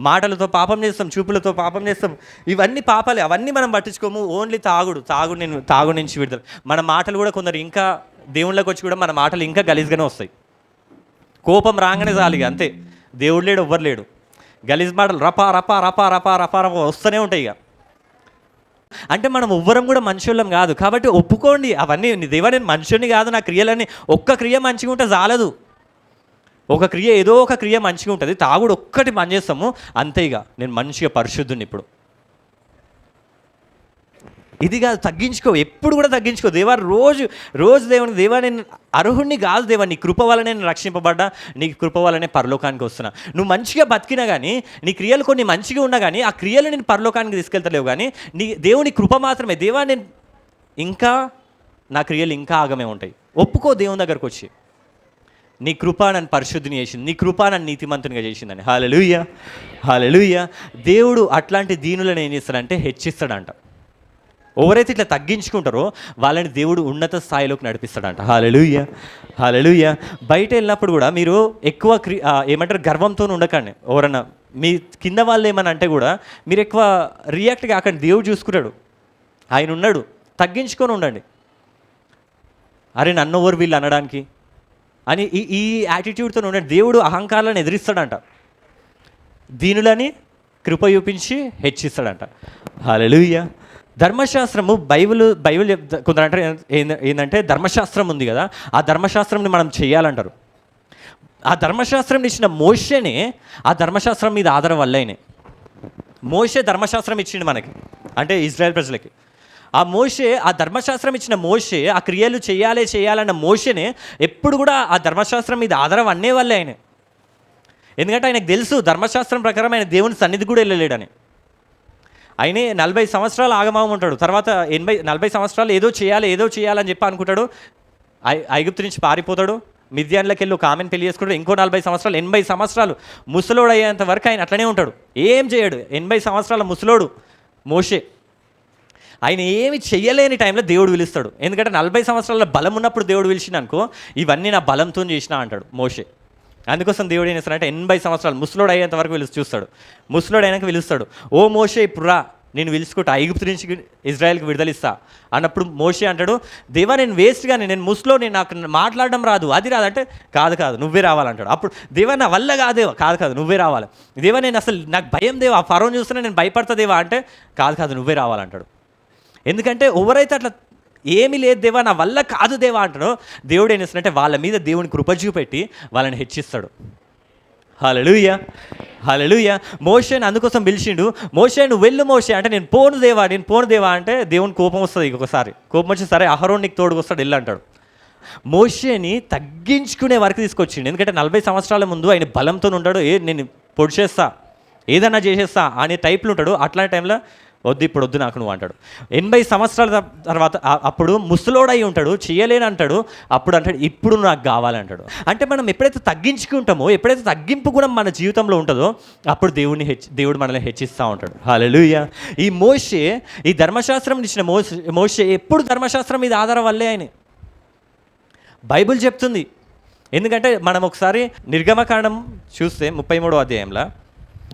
మాటలతో పాపం చేస్తాం, చూపులతో పాపం చేస్తాం. ఇవన్నీ పాపాలే, అవన్నీ మనం పట్టించుకోము. ఓన్లీ తాగుడు నుంచి విడుదల. మన మాటలు కూడా కొందరు ఇంకా దేవుళ్ళకి వచ్చి కూడా మన మాటలు ఇంకా గలీజ్గానే వస్తాయి. కోపం రాగానే చాలు ఇక అంతే, దేవుడు లేడు ఎవ్వరు లేడు, గలీజ్ మాటలు రపా రపా రపా రపా రపా రపా వస్తూనే ఉంటాయి. ఇక అంటే మనం ఎవ్వరం కూడా మనుషులం కాదు. కాబట్టి ఒప్పుకోండి అవన్నీ. దేవా నేను మనుషుని కాదు, నా క్రియలన్నీ ఒక్క క్రియ మంచిగా ఉంటే చాలదు. ఒక క్రియ ఏదో ఒక క్రియ మంచిగా ఉంటుంది, తాగుడు ఒక్కటి పని చేస్తాము అంతే. ఇక నేను మంచిగా పరిశుద్ధుని ఇప్పుడు. ఇది కాదు, తగ్గించుకో, ఎప్పుడు కూడా తగ్గించుకో. దేవా రోజు దేవుని, దేవా నేను అర్హుణ్ణి కాదు దేవా, నీ కృప వల్లనే నేను రక్షింపబడ్డా, నీ కృప వల్లనే పరలోకానికి వస్తున్నా. నువ్వు మంచిగా బతికినా కానీ, నీ క్రియలు కొన్ని మంచిగా ఉన్నా కానీ ఆ క్రియలు నేను పరలోకానికి తీసుకెళ్తలేవు. కానీ దేవుని కృప మాత్రమే. దేవా నేను ఇంకా నా క్రియలు ఇంకా ఆగమే ఉంటాయి. ఒప్పుకో దేవుని దగ్గరకు వచ్చి, నీ కృప నన్ను పరిశుద్ధిని చేసింది, నీ కృప నన్ను నీతిమంతునిగా చేసిందని. హల్లెలూయా, హల్లెలూయా. దేవుడు అట్లాంటి దీనులను ఏం చేస్తాడంటే హెచ్చిస్తాడంట. ఎవరైతే ఇట్లా తగ్గించుకుంటారో వాళ్ళని దేవుడు ఉన్నత స్థాయిలోకి నడిపిస్తాడంట. హల్లెలూయా, హల్లెలూయా. బయట వెళ్ళినప్పుడు కూడా మీరు ఎక్కువ ఏమంటారు గర్వంతో ఉండకండి. ఎవరన్నా మీ కింద వాళ్ళు ఏమని అంటే కూడా మీరు ఎక్కువ రియాక్ట్ కాకండి. దేవుడు చూసుకుంటాడు, ఆయన ఉన్నాడు. తగ్గించుకొని ఉండండి. అరే నన్ను ఎవరు వీళ్ళు అనడానికి అని ఈ యాటిట్యూడ్తో ఉండండి. దేవుడు అహంకారాలను ఎదిరిస్తాడంట, దీనులని కృప చూపించి హెచ్చిస్తాడంట. హల్లెలూయా. ధర్మశాస్త్రము బైబిల్ కొందరు అంటారు ఏంటంటే ధర్మశాస్త్రం ఉంది కదా, ఆ ధర్మశాస్త్రంని మనం చేయాలంటారు. ఆ ధర్మశాస్త్రం ఇచ్చిన మోషేనే ఆ ధర్మశాస్త్రం మీద ఆధారం వల్లనే. మోషే ధర్మశాస్త్రం ఇచ్చిండు మనకి, అంటే ఇజ్రాయెల్ ప్రజలకి. ఆ ధర్మశాస్త్రం ఇచ్చిన మోషే ఆ క్రియలు చేయాలన్న మోషేనే ఎప్పుడు కూడా ఆ ధర్మశాస్త్రం మీద ఆధారం అనే వల్లే ఆయన. ఎందుకంటే ఆయనకు తెలుసు ధర్మశాస్త్రం ప్రకారం ఆయన దేవుని సన్నిధి కూడా వెళ్ళలేడని. ఆయనే 40 సంవత్సరాలు ఆగమాగం ఉంటాడు. తర్వాత 40 సంవత్సరాలు ఏదో చేయాలని చెప్పి అనుకుంటాడు. ఐగుప్తు నుంచి పారిపోతాడు. మిద్యాన్లోకి వెళ్ళి ఒక ఆమెను పెళ్లి చేసుకుంటాడు. ఇంకో 40 సంవత్సరాలు, 80 సంవత్సరాలు ముసలోడు అయ్యేంత వరకు ఆయన అట్లనే ఉంటాడు, ఏం చేయడు. 80 సంవత్సరాల ముసలోడు మోషే. ఆయన ఏమి చెయ్యలేని టైంలో దేవుడు పిలుస్తాడు. ఎందుకంటే 40 సంవత్సరాల బలం ఉన్నప్పుడు దేవుడు పిలిచిందనుకో, ఇవన్నీ నా బలంతో చేసినా అంటాడు మోషే. అందుకోసం దేవుడు ఏం చేస్తాడంటే 80 సంవత్సరాలు ముసలోడు అయ్యేంత వరకు చూస్తాడు. ముసలోడు అయినాక పిలుస్తాడు, ఓ మోషే ఇప్పుడు రా, నేను పిలుచుకుంటా, ఐగుప్తు నుంచి ఇజ్రాయెల్కి విడుదలిస్తా అన్నప్పుడు మోషే అంటాడు, దేవా నేను వేస్ట్గానే, నేను ముసలోని, నాకు మాట్లాడడం రాదు, అది రాదంటే కాదు నువ్వే రావాలంటాడు. అప్పుడు దేవా నా వల్ల కాదేవా, కాదు నువ్వే రావాలి. దేవా నేను అసలు నాకు భయం దేవా, ఆ ఫరోని చూస్తున్నా నేను భయపడతా దేవా అంటే కాదు నువ్వే రావాలంటాడు. ఎందుకంటే ఎవరైతే అట్లా ఏమీ లేదు దేవా నా వల్ల కాదు దేవా అంటాడో, దేవుడు ఏం చేస్తాడంటే వాళ్ళ మీద దేవుని కృప చూపెట్టి వాళ్ళని హెచ్చిస్తాడు. హల్లెలూయా. మోషేని అందుకోసం పిలిచిండు. మోషే నువ్వు వెళ్ళు మోషే అంటే నేను పోను దేవా అంటే దేవుని కోపం వస్తుంది. ఇంకొకసారి కోపం వచ్చి సరే అహరోన్ నీకు తోడుకు వస్తాడు వెళ్ళు అంటాడు. మోషేని తగ్గించుకునే వరకు తీసుకొచ్చిండు. ఎందుకంటే 40 సంవత్సరాల ముందు ఆయన బలంతో ఉంటాడు, నేను పొడి చేస్తా, ఏదన్నా చేసేస్తా అనే టైప్లో ఉంటాడు. అట్లాంటి టైంలో ఇప్పుడు వద్దు నాకు నువ్వు అంటాడు. 80 సంవత్సరాల తర్వాత అప్పుడు ముసలోడై ఉంటాడు, చేయలేని అంటాడు. అప్పుడు అంటాడు ఇప్పుడు నాకు కావాలంటాడు. అంటే మనం ఎప్పుడైతే తగ్గించుకుంటామో, ఎప్పుడైతే తగ్గింపు కూడా మన జీవితంలో ఉంటుందో అప్పుడు దేవుడు మనల్ని హెచ్చిస్తూ ఉంటాడు. హల్లెలూయా. ఈ మోషే, ఈ ధర్మశాస్త్రం ఇచ్చిన మోషే ఎప్పుడు ధర్మశాస్త్రం మీద ఆధారం వల్లే ఆయన బైబిల్ చెప్తుంది. ఎందుకంటే మనం ఒకసారి నిర్గమకాండం చూస్తే 33వ అధ్యాయంలో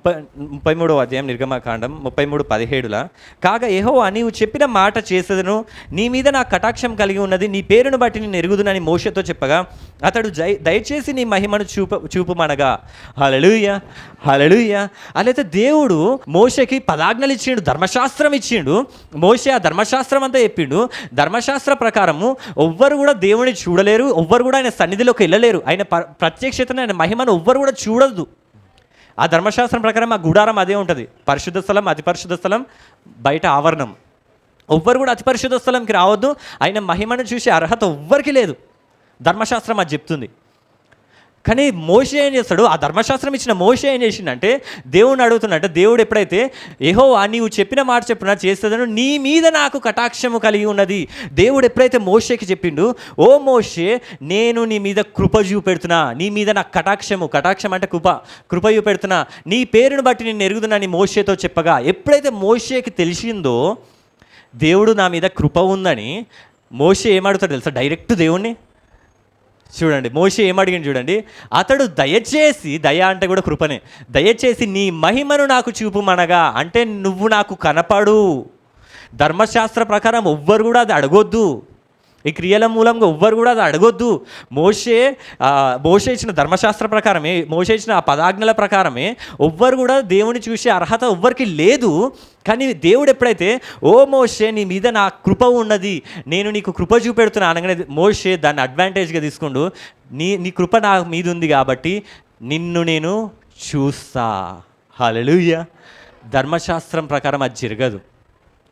33వ అధ్యాయం నిర్గమకాండం 33:17 కాగా యెహోవా నీవు చెప్పిన మాట చేసేదను, నీ మీద నా కటాక్షం కలిగి ఉన్నది, నీ పేరును బట్టి నేను ఎరుగుదునని మోషేతో చెప్పగా అతడు దయచేసి నీ మహిమను చూపుమనగా. హల్లెలూయా. అలాగే దేవుడు మోషేకి పదాజ్ఞలు ఇచ్చిండు, ధర్మశాస్త్రం ఇచ్చిండు. మోషే ఆ ధర్మశాస్త్రం అంతా చెప్పిండు. ధర్మశాస్త్ర ప్రకారము ఎవ్వరు కూడా దేవుని చూడలేరు, ఎవ్వరు కూడా ఆయన సన్నిధిలోకి వెళ్ళలేరు, ఆయన ప్రత్యక్షతను, ఆయన మహిమను ఎవ్వరు కూడా చూడదు. ఆ ధర్మశాస్త్రం ప్రకారం ఆ గుడారం అదే ఉంటుంది, పరిశుద్ధ స్థలం, అతి పరిశుద్ధ స్థలం, బయట ఆవరణం. ఎవ్వరు కూడా అతి పరిశుద్ధ స్థలంకి రావద్దు, ఆయన మహిమను చూసే అర్హత ఎవ్వరికి లేదు, ధర్మశాస్త్రం అది చెప్తుంది. కానీ మోషే ఏం చేస్తాడు, ఆ ధర్మశాస్త్రం ఇచ్చిన మోషే ఏం చేసిండంటే దేవుడిని అడుగుతున్నట్టు, దేవుడు ఎప్పుడైతే యెహోవా నీవు చెప్పిన మాట చెప్పున చేస్తుందను, నీ మీద నాకు కటాక్షము కలిగి ఉన్నది. దేవుడు ఎప్పుడైతే మోషేకి చెప్పిండు, ఓ మోషే నేను నీ మీద కృప చూపెడుతున్నా, నీ మీద నాకు కటాక్షం అంటే కృప చూపెడుతున్నా, నీ పేరును బట్టి నేను ఎరుగుతున్నా అని మోషేతో చెప్పగా, ఎప్పుడైతే మోషేకి తెలిసిందో దేవుడు నా మీద కృప ఉందని, మోషే ఏమడుగుతాడు తెలుసా, డైరెక్ట్ దేవుణ్ణి. చూడండి మోషే ఏమడిగింది చూడండి, అతడు దయచేసి, దయ అంటే కూడా కృపనే, దయచేసి నీ మహిమను నాకు చూపుమనగా, అంటే నువ్వు నాకు కనపడు. ధర్మశాస్త్ర ప్రకారం ఎవ్వరు కూడా అది అడగొద్దు, ఈ క్రియల మూలంగా ఎవ్వరు కూడా అది అడగొద్దు. మోషే ఇచ్చిన ధర్మశాస్త్ర ప్రకారమే, మోషే ఇచ్చిన ఆ పదాజ్ఞల ప్రకారమే ఎవ్వరు కూడా దేవుని చూసే అర్హత ఎవ్వరికి లేదు. కానీ దేవుడు ఎప్పుడైతే ఓ మోషే నీ మీద నా కృప ఉన్నది, నేను నీకు కృప చూపెడుతున్నా అనగానే మోషే దాన్ని అడ్వాంటేజ్గా తీసుకుంటూ నీ కృప నా మీద ఉంది కాబట్టి నిన్ను నేను చూస్తా. హల్లెలూయా. ధర్మశాస్త్రం ప్రకారం అది జరగదు.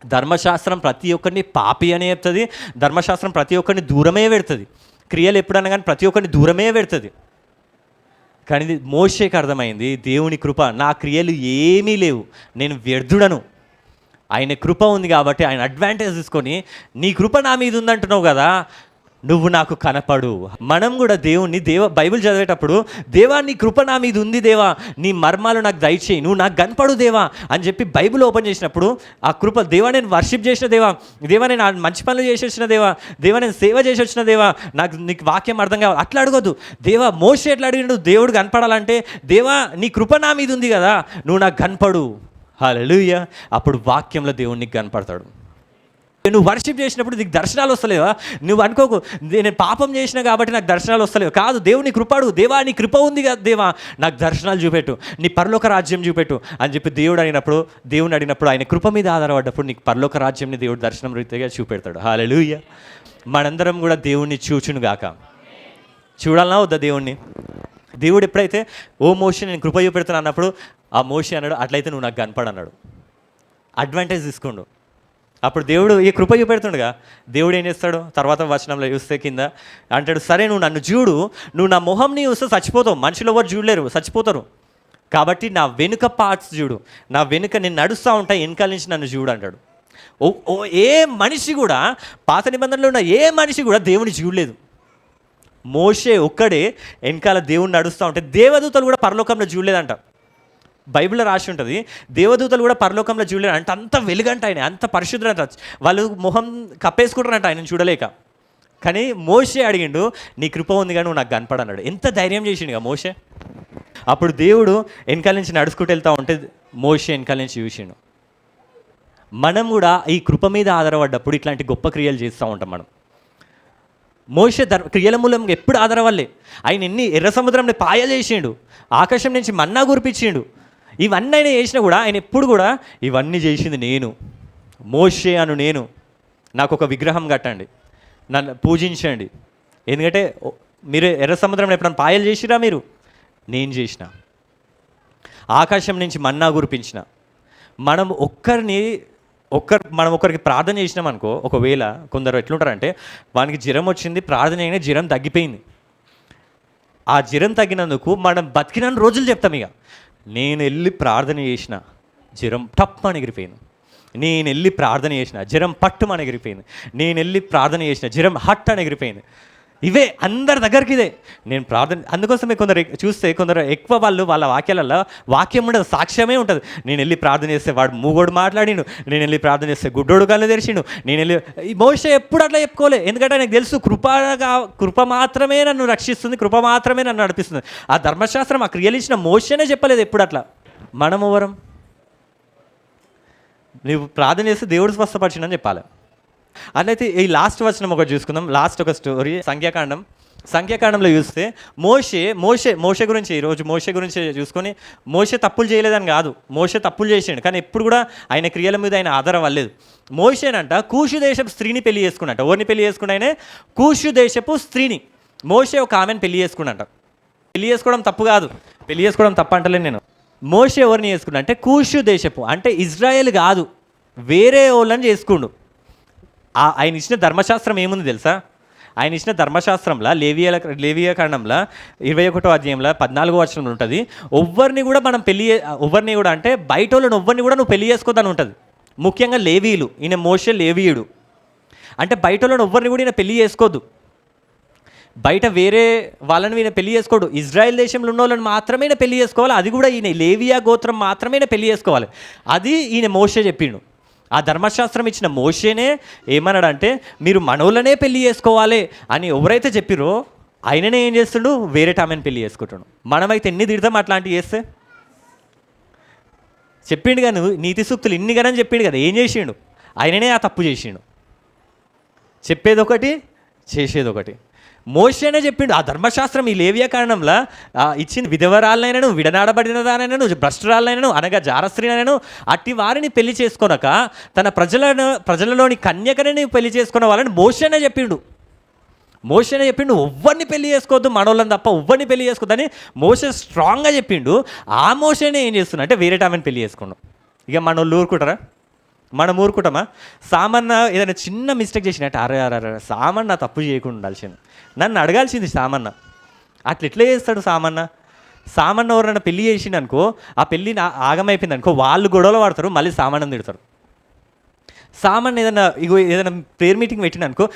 ధర్మశాస్త్రం ప్రతి ఒక్కరిని పాపి అనే చెప్తుంది, ధర్మశాస్త్రం ప్రతి ఒక్కరిని దూరమే పెడుతుంది. క్రియలు ఎప్పుడన్నా కానీ ప్రతి ఒక్కరిని దూరమే పెడుతుంది. కానీ మోషేకి అర్థమైంది దేవుని కృప, నా క్రియలు ఏమీ లేవు, నేను వ్యర్థుడను, ఆయన కృప ఉంది కాబట్టి ఆయన అడ్వాంటేజ్ తీసుకొని నీ కృప నా మీద ఉందంటున్నావు కదా, నువ్వు నాకు కనపడు. మనం కూడా దేవుణ్ణి బైబిల్ చదివేటప్పుడు దేవా నీ కృప నా మీద ఉంది దేవా, నీ మర్మాలు నాకు దయచేయి, నువ్వు నాకు కనపడు దేవా అని చెప్పి బైబిల్ ఓపెన్ చేసినప్పుడు ఆ కృప, దేవా నేను వర్షిప్ చేసిన దేవా నేను మంచి పనులు చేసి వచ్చిన దేవా నేను సేవ చేసి వచ్చిన దేవా, నీకు వాక్యం అర్థం కావాలి అట్లా అడగొద్దు. దేవా మోషే ఎట్లా అడిగిండు, దేవుడు కనపడాలంటే దేవా నీ కృప నా మీద ఉంది కదా, నువ్వు నాకు కనపడు. హల్లెలూయా. అప్పుడు వాక్యంలో దేవుడు నీకు కనపడతాడు. నువ్వు వర్షిప్ చేసినప్పుడు నీకు దర్శనాలు వస్తలేవా, నువ్వు అనుకోకు నేను పాపం చేసినా కాబట్టి నాకు దర్శనాలు వస్తలేవు, కాదు దేవుని కృపడు, దేవా నీ కృప ఉంది కదా దేవా నాకు దర్శనాలు చూపెట్టు, నీ పరలోక రాజ్యం చూపెట్టు అని చెప్పి దేవుని అడిగినప్పుడు ఆయన కృప మీద ఆధారపడ్డప్పుడు నీకు పరలోక రాజ్యంని దేవుడు దర్శనం రీతిగా చూపెడతాడు. హల్లెలూయా. మనందరం కూడా దేవుణ్ణి చూచును గాక. చూడాలన్నా వద్దా దేవుణ్ణి? దేవుడు ఎప్పుడైతే ఓ మోషే నేను కృప చూపెడతాను అన్నప్పుడు ఆ మోషే అన్నాడు అట్లయితే నువ్వు నాకు కనపడు అన్నాడు. అడ్వాంటేజ్ తీసుకోండు. అప్పుడు దేవుడు ఈ కృప చూపెడుతుండగా దేవుడు ఏం చేస్తాడు, తర్వాత వచనంలో చూస్తే కింద అంటాడు, సరే నువ్వు నన్ను చూడు, నువ్వు నా మొహంని చూస్తే చచ్చిపోతావు, మనుషులు ఎవరు చూడలేరు చచ్చిపోతారు, కాబట్టి నా వెనుక పార్ట్స్ చూడు, నా వెనుక నేను నడుస్తూ ఉంటా, వెనకాల నుంచి నన్ను చూడు అంటాడు. ఏ మనిషి కూడా, పాత నిబంధనలో ఉన్న ఏ మనిషి కూడా దేవుని చూడలేదు. మోషే ఒక్కడే వెనకాల దేవుని నడుస్తూ ఉంటే, దేవదూతలు కూడా పరలోకంలో చూడలేదంట. బైబిల్లో రాసి ఉంటుంది, దేవదూతలు కూడా పరలోకంలో చూడలేరు అంటే. అంత వెలుగంట ఆయన, అంత పరిశుద్ధంట. వాళ్ళు మొహం కప్పేసుకుంటారంట ఆయన చూడలేక. కానీ మోషే అడిగిండు, నీ కృప ఉంది కానీ నువ్వు నాకు కనపడన్నాడు. ఎంత ధైర్యం చేసిండుగా మోషే. అప్పుడు దేవుడు వెనకాల నుంచి నడుచుకుంటూ వెళ్తూ ఉంటే మోషే వెనకాల నుంచి చూసిండు. మనం కూడా ఈ కృప మీద ఆధారపడ్డప్పుడు ఇట్లాంటి గొప్ప క్రియలు చేస్తూ ఉంటాం మనం. మోషే క్రియల మూలంగా ఎప్పుడు ఆధారవల్లే. ఆయన ఎన్ని ఎర్ర సముద్రంని పాయలు చేసిండు, ఆకాశం నుంచి మన్నా కురిపించిండు. ఇవన్నీ ఆయన చేసినా కూడా ఆయన ఎప్పుడు కూడా ఇవన్నీ చేసింది నేను, మోషే అను నేను, నాకు ఒక విగ్రహం కట్టండి, నన్ను పూజించండి. ఎందుకంటే మీరు ఎర్ర సముద్రంలో ఎప్పుడైనా పాయలు చేసిరా? మీరు, నేను చేసిన. ఆకాశం నుంచి మన్నా కురిపించిన. మనం ఒకరికి ప్రార్థన చేసినాం అనుకో, ఒకవేళ కొందరు ఎట్లుంటారంటే వానికి జ్వరం వచ్చింది, ప్రార్థన అయినా జ్వరం తగ్గిపోయింది. ఆ జ్వరం తగ్గినందుకు మనం బతికిన రోజులు చెప్తాం. ఇక నేను వెళ్ళి ప్రార్థన చేసిన, జ్వరం టప్పని ఎగిరిపోయింది. నేను వెళ్ళి ప్రార్థన చేసిన, జ్వరం పట్టుమని ఎగిరిపోయింది. నేను వెళ్ళి ప్రార్థన చేసిన, జ్వరం హట్ అని ఎగిరిపోయింది. ఇవే అందరి దగ్గరికి ఇదే నేను ప్రార్థన. అందుకోసమే కొందరు చూస్తే కొందరు ఎక్కువ వాళ్ళ వాక్యాలలో వాక్యం ఉండదు, సాక్ష్యమే ఉంటుంది. నేను వెళ్ళి ప్రార్థన చేస్తే వాడు మూగోడు మాట్లాడిండు, నేను వెళ్ళి ప్రార్థన చేస్తే గుడ్డోడు కళ్ళు తెరిచిండు, నేను వెళ్ళి. ఈ మోషే ఎప్పుడు అట్లా చెప్పుకోలే, ఎందుకంటే నాకు తెలుసు కృప మాత్రమే నన్ను రక్షిస్తుంది, కృప మాత్రమే నన్ను నడిపిస్తుంది. ఆ ధర్మశాస్త్రం, ఆ క్రియలు ఇచ్చిన మోషేనే చెప్పలేదు ఎప్పుడు అట్లా. మనం ఎవరం? నువ్వు ప్రార్థన చేస్తే దేవుడు స్వస్థపరిచిండని చెప్పాలి. అట్లయితే ఈ లాస్ట్ వచనం ఒకటి చూసుకుందాం. లాస్ట్ ఒక స్టోరీ, సంఖ్యాకాండంలో చూస్తే మోషే గురించి, ఈరోజు మోషే గురించి చూసుకొని, మోషే తప్పులు చేయలేదని కాదు, మోషే తప్పులు చేసాడు, కానీ ఎప్పుడు కూడా ఆయన క్రియల మీద ఆయన ఆధారం అవ్వలేదు. మోషేనంట కూషు దేశపు స్త్రీని పెళ్లి చేసుకున్నట్ట. ఎవరిని పెళ్లి చేసుకున్న? ఆయన కూషు దేశపు స్త్రీని. మోషే ఒక ఆమెను పెళ్లి చేసుకున్నట్ట. పెళ్లి చేసుకోవడం తప్పు కాదు, పెళ్లి చేసుకోవడం తప్పు అంటలేను నేను. మోషే ఎవరిని చేసుకున్నా అంటే కూషు దేశపు, అంటే ఇజ్రాయెల్ కాదు, వేరే వాళ్ళని చేసుకుండు. ఆయన ఇచ్చిన ధర్మశాస్త్రం ఏముంది తెలుసా? ఆయన ఇచ్చిన ధర్మశాస్త్రంలో లేవియ కాండంలో 21వ అధ్యాయంలో 14వ వచనంలో ఉంటుంది, ఎవరిని కూడా అంటే బయట వాళ్ళని ఎవరిని కూడా నువ్వు పెళ్లి చేసుకోవద్దని ఉంటుంది. ముఖ్యంగా లేవీయులు. ఈయన మోషే లేవీయుడు అంటే బయట వాళ్ళని ఎవరిని కూడా ఈయన పెళ్లి చేసుకోవద్దు. బయట వేరే వాళ్ళని ఈయన పెళ్లి చేసుకోడు. ఇజ్రాయెల్ దేశంలో ఉన్న వాళ్ళని మాత్రమే ఈయన పెళ్లి చేసుకోవాలి. అది కూడా ఈయన లేవియా గోత్రం మాత్రమే ఈయన పెళ్లి చేసుకోవాలి. అది ఈయన మోషే చెప్పిండు. ఆ ధర్మశాస్త్రం ఇచ్చిన మోషేనే ఏమన్నాడంటే మీరు మనోళ్ళనే పెళ్లి చేసుకోవాలి అని ఎవరైతే చెప్పిరో ఆయననే ఏం చేస్తుండు? వేరే ఆమెను పెళ్లి చేసుకుంటాడు. మనమైతే ఎన్ని తిడతాం అట్లాంటివి చేస్తే. చెప్పిండు కానీ నీతి సూక్తులు ఇన్ని గనం చెప్పిండు కదా, ఏం చేసిండు? ఆయననే ఆ తప్పు చేసిండు. చెప్పేది ఒకటి, చేసేది ఒకటి. మోషేనే చెప్పిండు. ఆ ధర్మశాస్త్రం ఈ లేవియా కారణంలో ఇచ్చింది విధవరాలనైనను, విడనాడబడిన దానైనను, భ్రష్టురాలనైనను, అనగా జారస్త్రీనైనను అట్టి వారిని పెళ్లి చేసుకొనక తన ప్రజలలోని కన్యకని పెళ్లి చేసుకున్న వాళ్ళని మోషేనే చెప్పిండు. ఎవ్వరిని పెళ్లి చేసుకోవద్దు, మనోళ్ళని తప్ప ఎవ్వరిని పెళ్లి చేసుకోవద్దని మోషే స్ట్రాంగ్గా చెప్పిండు. ఆ మోషేనే ఏం చేస్తున్నా అంటే వేరే ఆమెను పెళ్లి చేసుకున్నాం. ఇక మనోళ్ళు ఊరుకుంటారా? మనం ఊరుకుంటామా? సామాన్య ఏదైనా చిన్న మిస్టేక్ చేసినట్టు అరే సామాన్య తప్పు చేయకుండా ఉండాల్సింది, నన్ను అడగాల్సింది సామాన్య. అట్లా ఎట్లా చేస్తాడు సామాన్య ఎవరైనా పెళ్లి చేసిండు అనుకో, ఆ పెళ్ళి ఆగమైపోయింది అనుకో, వాళ్ళు గొడవలు పడతారు, మళ్ళీ సామాన్యం తిడతారు. సామాన్య ఏదైనా ప్రేయర్ మీటింగ్ పెట్టిండు అనుకో,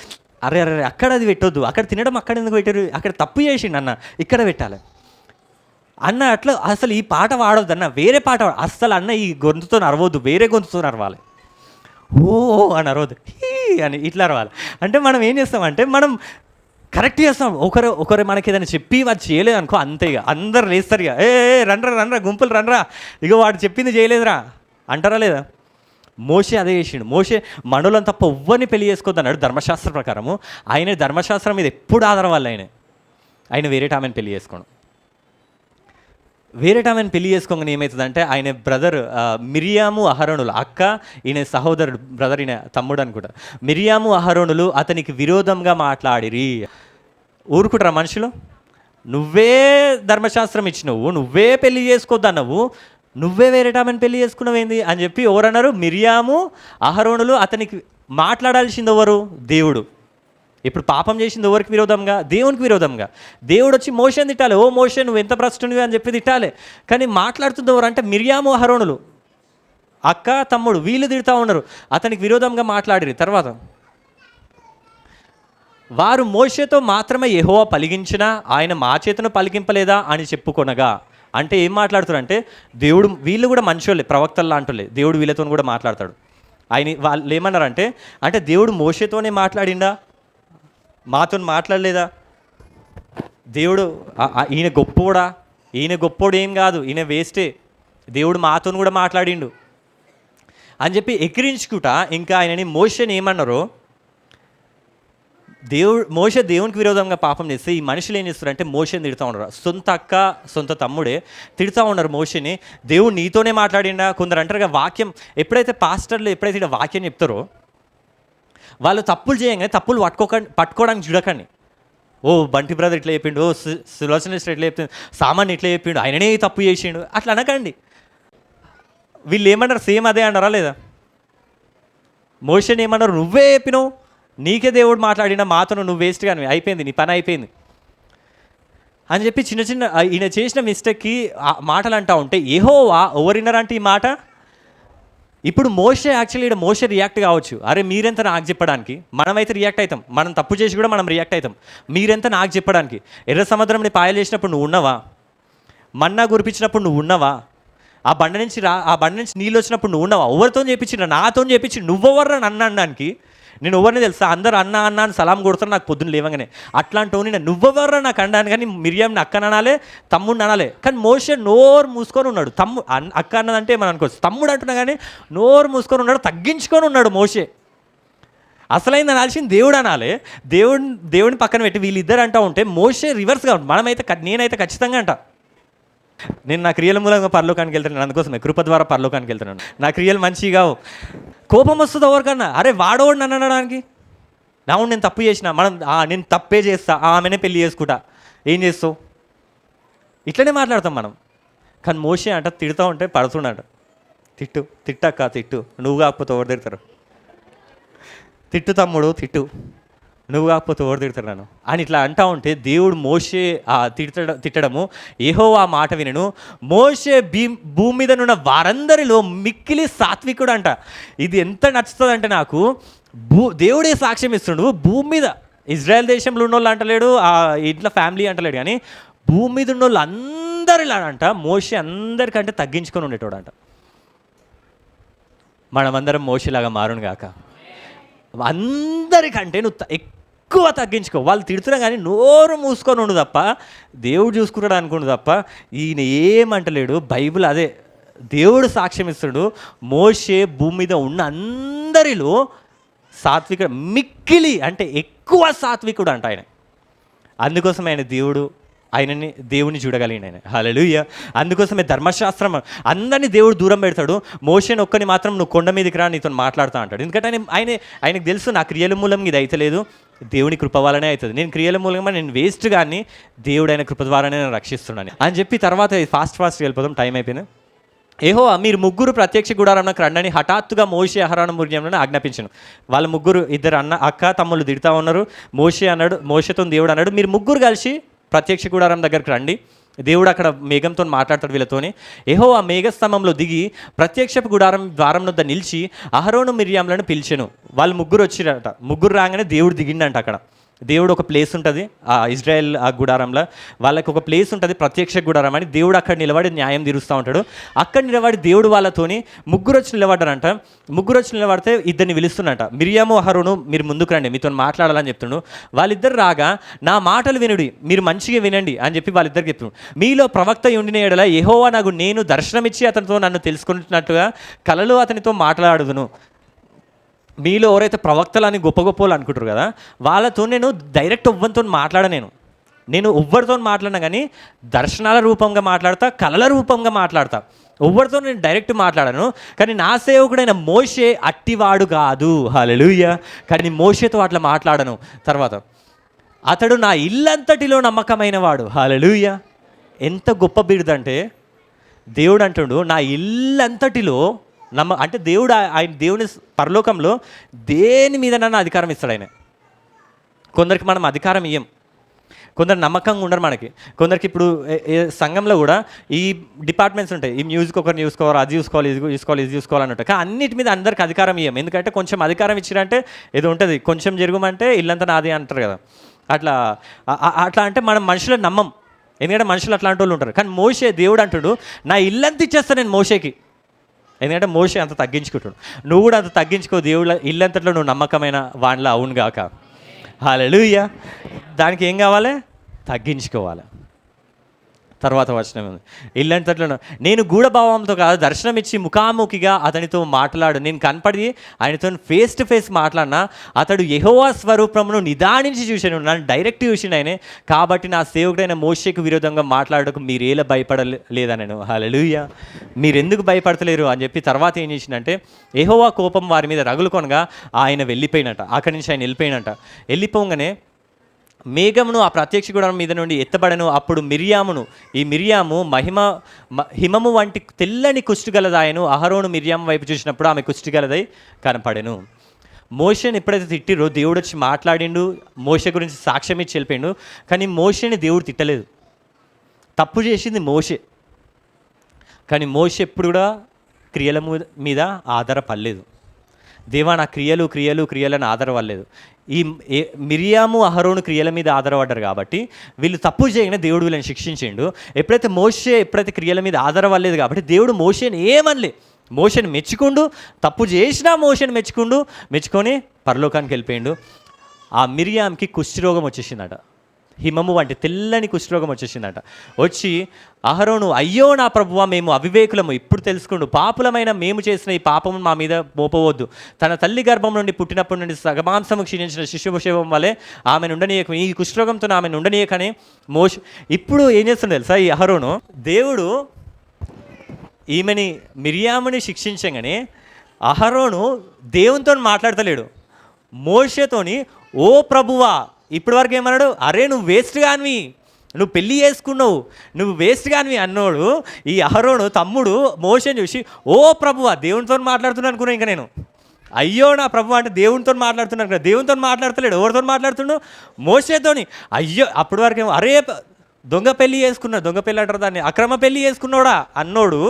అరే అక్కడ అది పెట్టొద్దు, అక్కడ తినడం అక్కడ ఎందుకు పెట్టారు, అక్కడ తప్పు చేసిండు అన్న, ఇక్కడ పెట్టాలి అన్న. అట్లా అసలు ఈ పాట వాడవద్దు అన్న, వేరే పాట అస్సలు అన్న ఈ గొంతుతో అరవద్దు, వేరే గొంతుతో అరవాలి, ఓ అని అరవద్దు, హీ అని ఇట్లా అరవాలి. అంటే మనం ఏం చేస్తామంటే మనం కరెక్ట్ చేస్తాం. ఒకరు మనకి ఏదైనా చెప్పి వాడు చేయలేదు అనుకో, అంతే. ఇక అందరు లేస్తారు, ఇక రండ్రా గుంపులు రండ్రా, ఇక వాడు చెప్పింది చేయలేదురా అంటారా లేదా? మోషే అదే చేసిండు. మోషే మనోళ్ళని తప్ప ఎవ్వరిని పెళ్లి చేసుకోవద్దు అన్నాడు ధర్మశాస్త్ర ప్రకారము. ఆయన ధర్మశాస్త్రం మీద ఎప్పుడు ఆధారం వల్ల ఆయన వేరే ఆమెను పెళ్లి చేసుకోవడం. వేరే ఆమెను పెళ్లి చేసుకోగానే ఏమవుతుందంటే ఆయన బ్రదర్ మిరియాము అహరోనులు, అక్క ఈయన సహోదరుడు, బ్రదర్ ఈయన తమ్ముడు అనుకుంటా, మిరియాము అహరోనులు అతనికి విరోధంగా మాట్లాడిరి. ఊరుకుంటారా మనుషులు? నువ్వే ధర్మశాస్త్రం ఇచ్చినవు, నువ్వే పెళ్లి చేసుకోవద్దన్నావు, నువ్వే వేరే ఆమెను పెళ్లి చేసుకున్నావు ఏంది అని చెప్పి ఎవరన్నారు? మిరియాము అహరోనులు. అతనికి మాట్లాడాల్సింది ఎవరు? దేవుడు. ఇప్పుడు పాపం చేసింది ఎవరికి విరోధంగా? దేవునికి విరోధంగా. దేవుడు వచ్చి మోషేని తిట్టాలి, ఓ మోషే నువ్వు ఎంత భ్రష్టునివి అని చెప్పి తిట్టాలి. కానీ మాట్లాడుతుంది ఎవరు అంటే మిర్యాము అహరోనులు, అక్క తమ్ముడు, వీళ్ళు తిడతా ఉన్నారు, అతనికి విరోధంగా మాట్లాడిరి. తర్వాత వారు మోషేతో మాత్రమే యెహోవా పలికించినా ఆయన మా చేతను పలికింపలేదా అని చెప్పుకొనగా. అంటే ఏం మాట్లాడుతారు అంటే దేవుడు, వీళ్ళు కూడా మనుషులే, ప్రవక్తలు లాంటిలే, దేవుడు వీళ్ళతో కూడా మాట్లాడతాడు. వాళ్ళు ఏమన్నారంటే, అంటే దేవుడు మోషేతోనే మాట్లాడిండా, మాతో మాట్లాడలేదా? దేవుడు ఈయన గొప్పోడా? ఈయన గొప్పోడు ఏం కాదు, ఈయన వేస్టే, దేవుడు మాతో కూడా మాట్లాడిండు అని చెప్పి ఎక్కిరించుకుంటా ఇంకా ఆయనని మోషేని ఏమన్నారో, మోషే దేవునికి విరోధంగా పాపం చేస్తే ఈ మనుషులు ఏం చేస్తారంటే మోషేని తిడుతూ ఉన్నారు. సొంత అక్క సొంత తమ్ముడే తిడుతూ ఉన్నారు మోషేని. దేవుడు నీతోనే మాట్లాడిండా. కొందరు అంటారుగా వాక్యం ఎప్పుడైతే పాస్టర్లు ఎప్పుడైతే వాక్యం చెప్తారో వాళ్ళు తప్పులు చేయగానే తప్పులు పట్టుకోవడానికి చూడకండి. ఓ బంటి బ్రదర్ ఇట్లా చెప్పిండు, ఓ సులోచన ఇట్లా చెప్పిండు, సామాన్ ఇట్లా చెప్పిండు, ఆయననే తప్పు చేసిండు అట్లా అనకండి. వీళ్ళు ఏమన్నారు? సేమ్ అదే అన్నారా లేదా? మోషేని ఏమన్నారు? నువ్వే చెప్పినావు, నీకే దేవుడు మాట్లాడినా మాతో నువ్వు వేస్ట్ కానీ అయిపోయింది, నీ పని అయిపోయింది అని చెప్పి చిన్న చిన్న ఈయన చేసిన మిస్టేక్కి మాటలు అంటూ ఉంటే యెహోవా ఎవరిన్నారంటే ఈ మాట. ఇప్పుడు మోషే యాక్చువల్లీ ఇక్కడ మోషే రియాక్ట్ కావచ్చు, అరే మీరెంత నాకు చెప్పడానికి. మనమైతే రియాక్ట్ అవుతాం, మనం తప్పు చేసి కూడా మనం రియాక్ట్ అవుతాం. మీరెంత నాకు చెప్పడానికి. ఎర్ర సముద్రంని పాయలు చేసినప్పుడు నువ్వు ఉన్నవా? మన్నా కురిపించినప్పుడు నువ్వు ఉన్నవా? ఆ బండ నుంచి నీళ్ళు వచ్చినప్పుడు నువ్వు ఉన్నావా? ఎవరితో చేయించిన? నాతో చేయించి నువ్వెవర్రా నన్ను అనడానికి? నేను ఎవరిని తెలుసా? అందరు అన్న అన్న అని సలాం కొడుతారు నాకు పొద్దున్న లేవగానే. అట్లాంటి నేను నువ్వెవర్రా నాకు అన్నాను. కానీ మిరియాని అక్కని అనాలే, తమ్ముడిని అనాలే. కానీ మోషే నోరు మూసుకొని ఉన్నాడు. అక్క అన్నదంటే మనం అనుకోవచ్చు, తమ్ముడు అంటున్నా కానీ నోరు మూసుకొని ఉన్నాడు, తగ్గించుకొని ఉన్నాడు మోషే. అసలైంది అనాల్సింది దేవుడు అనాలి. దేవుడిని పక్కన పెట్టి వీళ్ళిద్దరు అంటూ ఉంటే మోషే రివర్స్గా ఉంటుంది. నేనైతే ఖచ్చితంగా అంట, నేను నా క్రియల మూలంగా పరలోకానికి వెళ్తున్నాను, అందుకోసమే కృప ద్వారా పరలోకానికి వెళ్తున్నాను. నా క్రియలు మంచిగా కోపం వస్తుంది ఎవరికన్నా. అరే వాడోడు నన్ను అనడానికి, నావుడు నేను తప్పు చేసిన, నేను తప్పే చేస్తా, ఆమెనే పెళ్లి చేసుకుంటా, ఏం చేస్తావు? ఇట్లనే మాట్లాడతాం మనం. కానీ మోషే అంట తిడుతూ ఉంటే పడుతున్నాడు. తిట్టక్క తిట్టు, నువ్వు కాకపోతే ఎవరు తిడతారు? తిట్టు తమ్ముడు తిట్టు, నువ్వు కాకపోతే ఎవరు తిడతారు నన్ను అని ఇట్లా అంటూ ఉంటే దేవుడు మోషే తిట్టడము, యెహోవా మాట వినను. మోషే భూమి మీద ఉన్న వారందరిలో మిక్కిలి సాత్వికుడు అంట. ఇది ఎంత నచ్చుతుంది అంటే నాకు, దేవుడే సాక్ష్యం ఇస్తుండు. భూమి మీద ఇజ్రాయెల్ దేశంలో ఉన్న వాళ్ళు అంటలేడు, ఇంట్లో ఫ్యామిలీ అంటలేడు, కానీ భూమి మీద ఉన్న వాళ్ళు అందరిలా అంట మోషే అందరికంటే తగ్గించుకొని ఉండేటోడు అంట. మనమందరం మోషేలాగా మారును గాక. అందరికంటే నువ్వు ఎక్కువ తగ్గించుకో. వాళ్ళు తిడుతున్నా కానీ నోరు మూసుకొని ఉండు తప్ప, దేవుడు చూసుకున్నాడు అనుకుంటు తప్ప ఈయన ఏమంటలేడు. బైబిల్ అదే దేవుడు సాక్ష్యం ఇస్తాడు, మోషే భూమి మీద ఉన్న అందరిలో సాత్వికుడు, మిక్కిలి అంటే ఎక్కువ సాత్వికుడు అంట ఆయన. అందుకోసం ఆయన దేవుని చూడగలిగిన ఆయన. హల్లెలూయా. అందుకోసమే ధర్మశాస్త్రం అందరినీ దేవుడు దూరం పెడతాడు. మోషేని ఒక్కని మాత్రం నువ్వు కొండ మీదకి రా, నీతో మాట్లాడుతూ అంటాడు. ఎందుకంటే ఆయనకు తెలుసు నా క్రియల మూలంగా ఇది అయితే లేదు, దేవుని కృప వల్లనే అవుతుంది. నేను క్రియల మూలంగా నేను వేస్ట్ కానీ దేవుడు ఆయన కృప ద్వారానే నేను రక్షిస్తున్నాను అని చెప్పి తర్వాత ఫాస్ట్ వెళ్ళిపోతాం, టైం అయిపోయింది. యెహోవా మీరు ముగ్గురు ప్రత్యక్ష గుడారంలోకి రండని హఠాత్తుగా మోషే అహరోను మిర్యాములను ఆజ్ఞాపించను. వాళ్ళ ముగ్గురు, ఇద్దరు అక్క తమ్ముళ్ళు తిడతా ఉన్నారు. మోషేతో దేవుడు అన్నాడు, మీరు ముగ్గురు కలిసి ప్రత్యక్ష గుడారం దగ్గరికి రండి. దేవుడు అక్కడ మేఘంతో మాట్లాడతాడు వీళ్ళతోని. యెహోవా మేఘస్తంభంలో దిగి ప్రత్యక్షపు గుడారం ద్వారం వద్ద నిలిచి అహరోను మిర్యాములను పిలిచెను. వాళ్ళు ముగ్గురు వచ్చిరట. ముగ్గురు రాగానే దేవుడు దిగిండంట. అక్కడ దేవుడు ఒక ప్లేస్ ఉంటుంది ఆ ఇజ్రాయెల్ ఆ గుడారంలో, వాళ్ళకి ఒక ప్లేస్ ఉంటుంది ప్రత్యక్ష గుడారం అని. దేవుడు అక్కడ నిలబడి న్యాయం తీరుస్తూ ఉంటాడు. అక్కడ నిలబడి దేవుడు వాళ్ళతోని ముగ్గురు వచ్చి నిలబడ్డారంట. ముగ్గురు వచ్చి నిలబడితే ఇద్దరిని పిలుస్తున్నట. మిర్యాము అహరోను మీరు ముందుకు రండి, మీతో మాట్లాడాలని చెప్తున్నాడు. వాళ్ళిద్దరు రాగా నా మాటలు వినుడి, మీరు మంచిగా వినండి అని చెప్పి వాళ్ళిద్దరికి చెప్తున్నాడు. మీలో ప్రవక్త ఉండిన ఎడల యెహోవా నాకు నేను దర్శనమిచ్చి అతనితో నన్ను తెలుసుకున్నట్టుగా కలలో అతనితో మాట్లాడుదును. మీలో ఎవరైతే ప్రవక్తలని గొప్ప గొప్పలు అనుకుంటారు కదా, వాళ్ళతో నేను డైరెక్ట్ ఎవ్వరితో నేను ఎవ్వరితో మాట్లాడినా కానీ దర్శనాల రూపంగా మాట్లాడతా, కళల రూపంగా మాట్లాడతా. ఎవ్వరితో నేను డైరెక్ట్ మాట్లాడాను. కానీ నా సేవకుడైన మోషే అట్టివాడు కాదు. హల్లెలూయా. కానీ మోషేతో అట్లా మాట్లాడను. తర్వాత అతడు నా ఇల్లంతటిలో నమ్మకమైన వాడు. హల్లెలూయా. ఎంత గొప్ప బిరుదంటే దేవుడు అంటుడు నా ఇల్లంతటిలో అంటే దేవుడు దేవుని పరలోకంలో దేని మీద నన్ను అధికారం ఇస్తాడు ఆయన. కొందరికి మనం అధికారం ఇయ్యం, కొందరు నమ్మకంగా ఉండరు మనకి. కొందరికి ఇప్పుడు సంఘంలో కూడా ఈ డిపార్ట్మెంట్స్ ఉంటాయి, ఈ మ్యూజిక్ ఒకరు చూసుకోవాలి, అది చూసుకోవాలి, ఇది చూసుకోవాలి, ఇది చూసుకోవాలని ఉంటాయి. కానీ అన్నిటి మీద అందరికి అధికారం ఇయ్యం. ఎందుకంటే కొంచెం అధికారం ఇచ్చిరంటే ఏదో ఉంటుంది, కొంచెం జరుగుమంటే ఇల్లంతా నాది అంటారు కదా. అట్లా అట్లా అంటే మనం మనుషులను నమ్మం, ఎందుకంటే మనుషులు అట్లాంటి వాళ్ళు ఉంటారు. కానీ మోషే దేవుడు అంటాడు, నా ఇల్లంతా ఇచ్చేస్తాను నేను మోషేకి. ఎందుకంటే మోషే అంత తగ్గించుకుంటాడు. నువ్వు కూడా అంత తగ్గించుకో, దేవుళ్ళ ఇల్లంతట్లో నువ్వు నమ్మకమైన వాడిలా అవును గాక. హల్లెలూయా. దానికి ఏం కావాలి? తగ్గించుకోవాలి. తర్వాత వచనం ఉంది, ఇల్లంతట్లో నేను గూఢభావంతో కాదు, దర్శనం ఇచ్చి ముఖాముఖిగా అతనితో మాట్లాడు. నేను కనపడి ఆయనతో ఫేస్ టు ఫేస్ మాట్లాడినా అతడు యెహోవా స్వరూపమును నిదానించి చూశాను, నన్ను డైరెక్ట్ చూసిండు ఆయనే. కాబట్టి నా సేవకుడైన మోషేకు విరోధంగా మాట్లాడకు మీరేలా భయపడలేదా నేను. హల్లెలూయా. మీరు ఎందుకు భయపడతలేరు అని చెప్పి తర్వాత ఏం చేసిందంటే, యెహోవా కోపం వారి మీద రగులుకొనగా ఆయన వెళ్ళిపోయినట. అక్కడి నుంచి ఆయన వెళ్ళిపోయినట. వెళ్ళిపోగానే మేఘమును ఆ ప్రత్యక్ష గుడారం మీద నుండి ఎత్తబడను. అప్పుడు మిరియామును, ఈ మిరియాము హిమము వంటి తెల్లని కుష్టిగలదాయను. అహరోను మిరియాము వైపు చూసినప్పుడు ఆమె కుష్టిగలదై కనపడెను. మోషేని ఎప్పుడైతే తిట్టిరో దేవుడు వచ్చి మాట్లాడిండు, మోషే గురించి సాక్ష్యం ఇచ్చి వెళ్ళిపోయిండు. కానీ మోషేని దేవుడు తిట్టలేదు, తప్పు చేసింది మోషే. కానీ మోషే ఎప్పుడు కూడా క్రియల మీద ఆధారపడలేదు. దేవా నా క్రియలను ఆధారపడలేదు. ఈ మిరియాము అహరోను క్రియల మీద ఆధారపడ్డారు కాబట్టి వీళ్ళు తప్పు చేయగానే దేవుడు వీళ్ళని శిక్షించిండు. ఎప్పుడైతే క్రియల మీద ఆధారపడలేదు కాబట్టి దేవుడు మోషేని ఏమనలే, మోషేని మెచ్చుకుండు. తప్పు చేసినా మోషేని మెచ్చుకొని పరలోకానికి వెళ్ళిపోయిండు. ఆ మిరియాంకి కుష్ఠరోగం వచ్చేసిందట, హిమము వంటి తెల్లని కుష్ఠరోగం వచ్చేసిందట. వచ్చి అహరోను, అయ్యో నా ప్రభువా, మేము అవివేకులము, ఇప్పుడు తెలుసుకుండు, పాపులమైన మేము చేసిన ఈ పాపము మా మీద మోపవద్దు. తన తల్లి గర్భం నుండి పుట్టినప్పటి నుండి సగమాంసము క్షీణించిన శిశుభశవం వలె ఆమెను ఉండనీయక, ఈ కుష్ఠరోగంతో ఆమెను ఉండనీయకని ఇప్పుడు ఏం చేస్తుంది తెలుసా ఈ అహరోను? దేవుడు ఈమెని మిరియాముని శిక్షించగానే అహరోను దేవునితో మాట్లాడతలేడు, మోషేతోని, ఓ ప్రభువా, ఇప్పటి వరకు ఏమన్నాడు? అరే నువ్వు వేస్ట్ కానివి, నువ్వు పెళ్ళి చేసుకున్నావు, నువ్వు వేస్ట్ కానివి అన్నోడు ఈ అహరోను తమ్ముడు మోషేని చూసి, ఓ ప్రభువా, దేవునితో మాట్లాడుతున్నాను అనుకున్నా. ఇంకా నేను అయ్యో నా ప్రభు అంటే దేవునితో మాట్లాడుతున్నాను కదా. దేవునితో మాట్లాడతలేడు, ఎవరితో మాట్లాడుతున్నాడు? మోషేతోని. అయ్యో అప్పటి వరకు ఏమో అరే దొంగ పెళ్ళి అంటారు దాన్ని, అక్రమ పెళ్ళి చేసుకున్నాడా అన్నోడు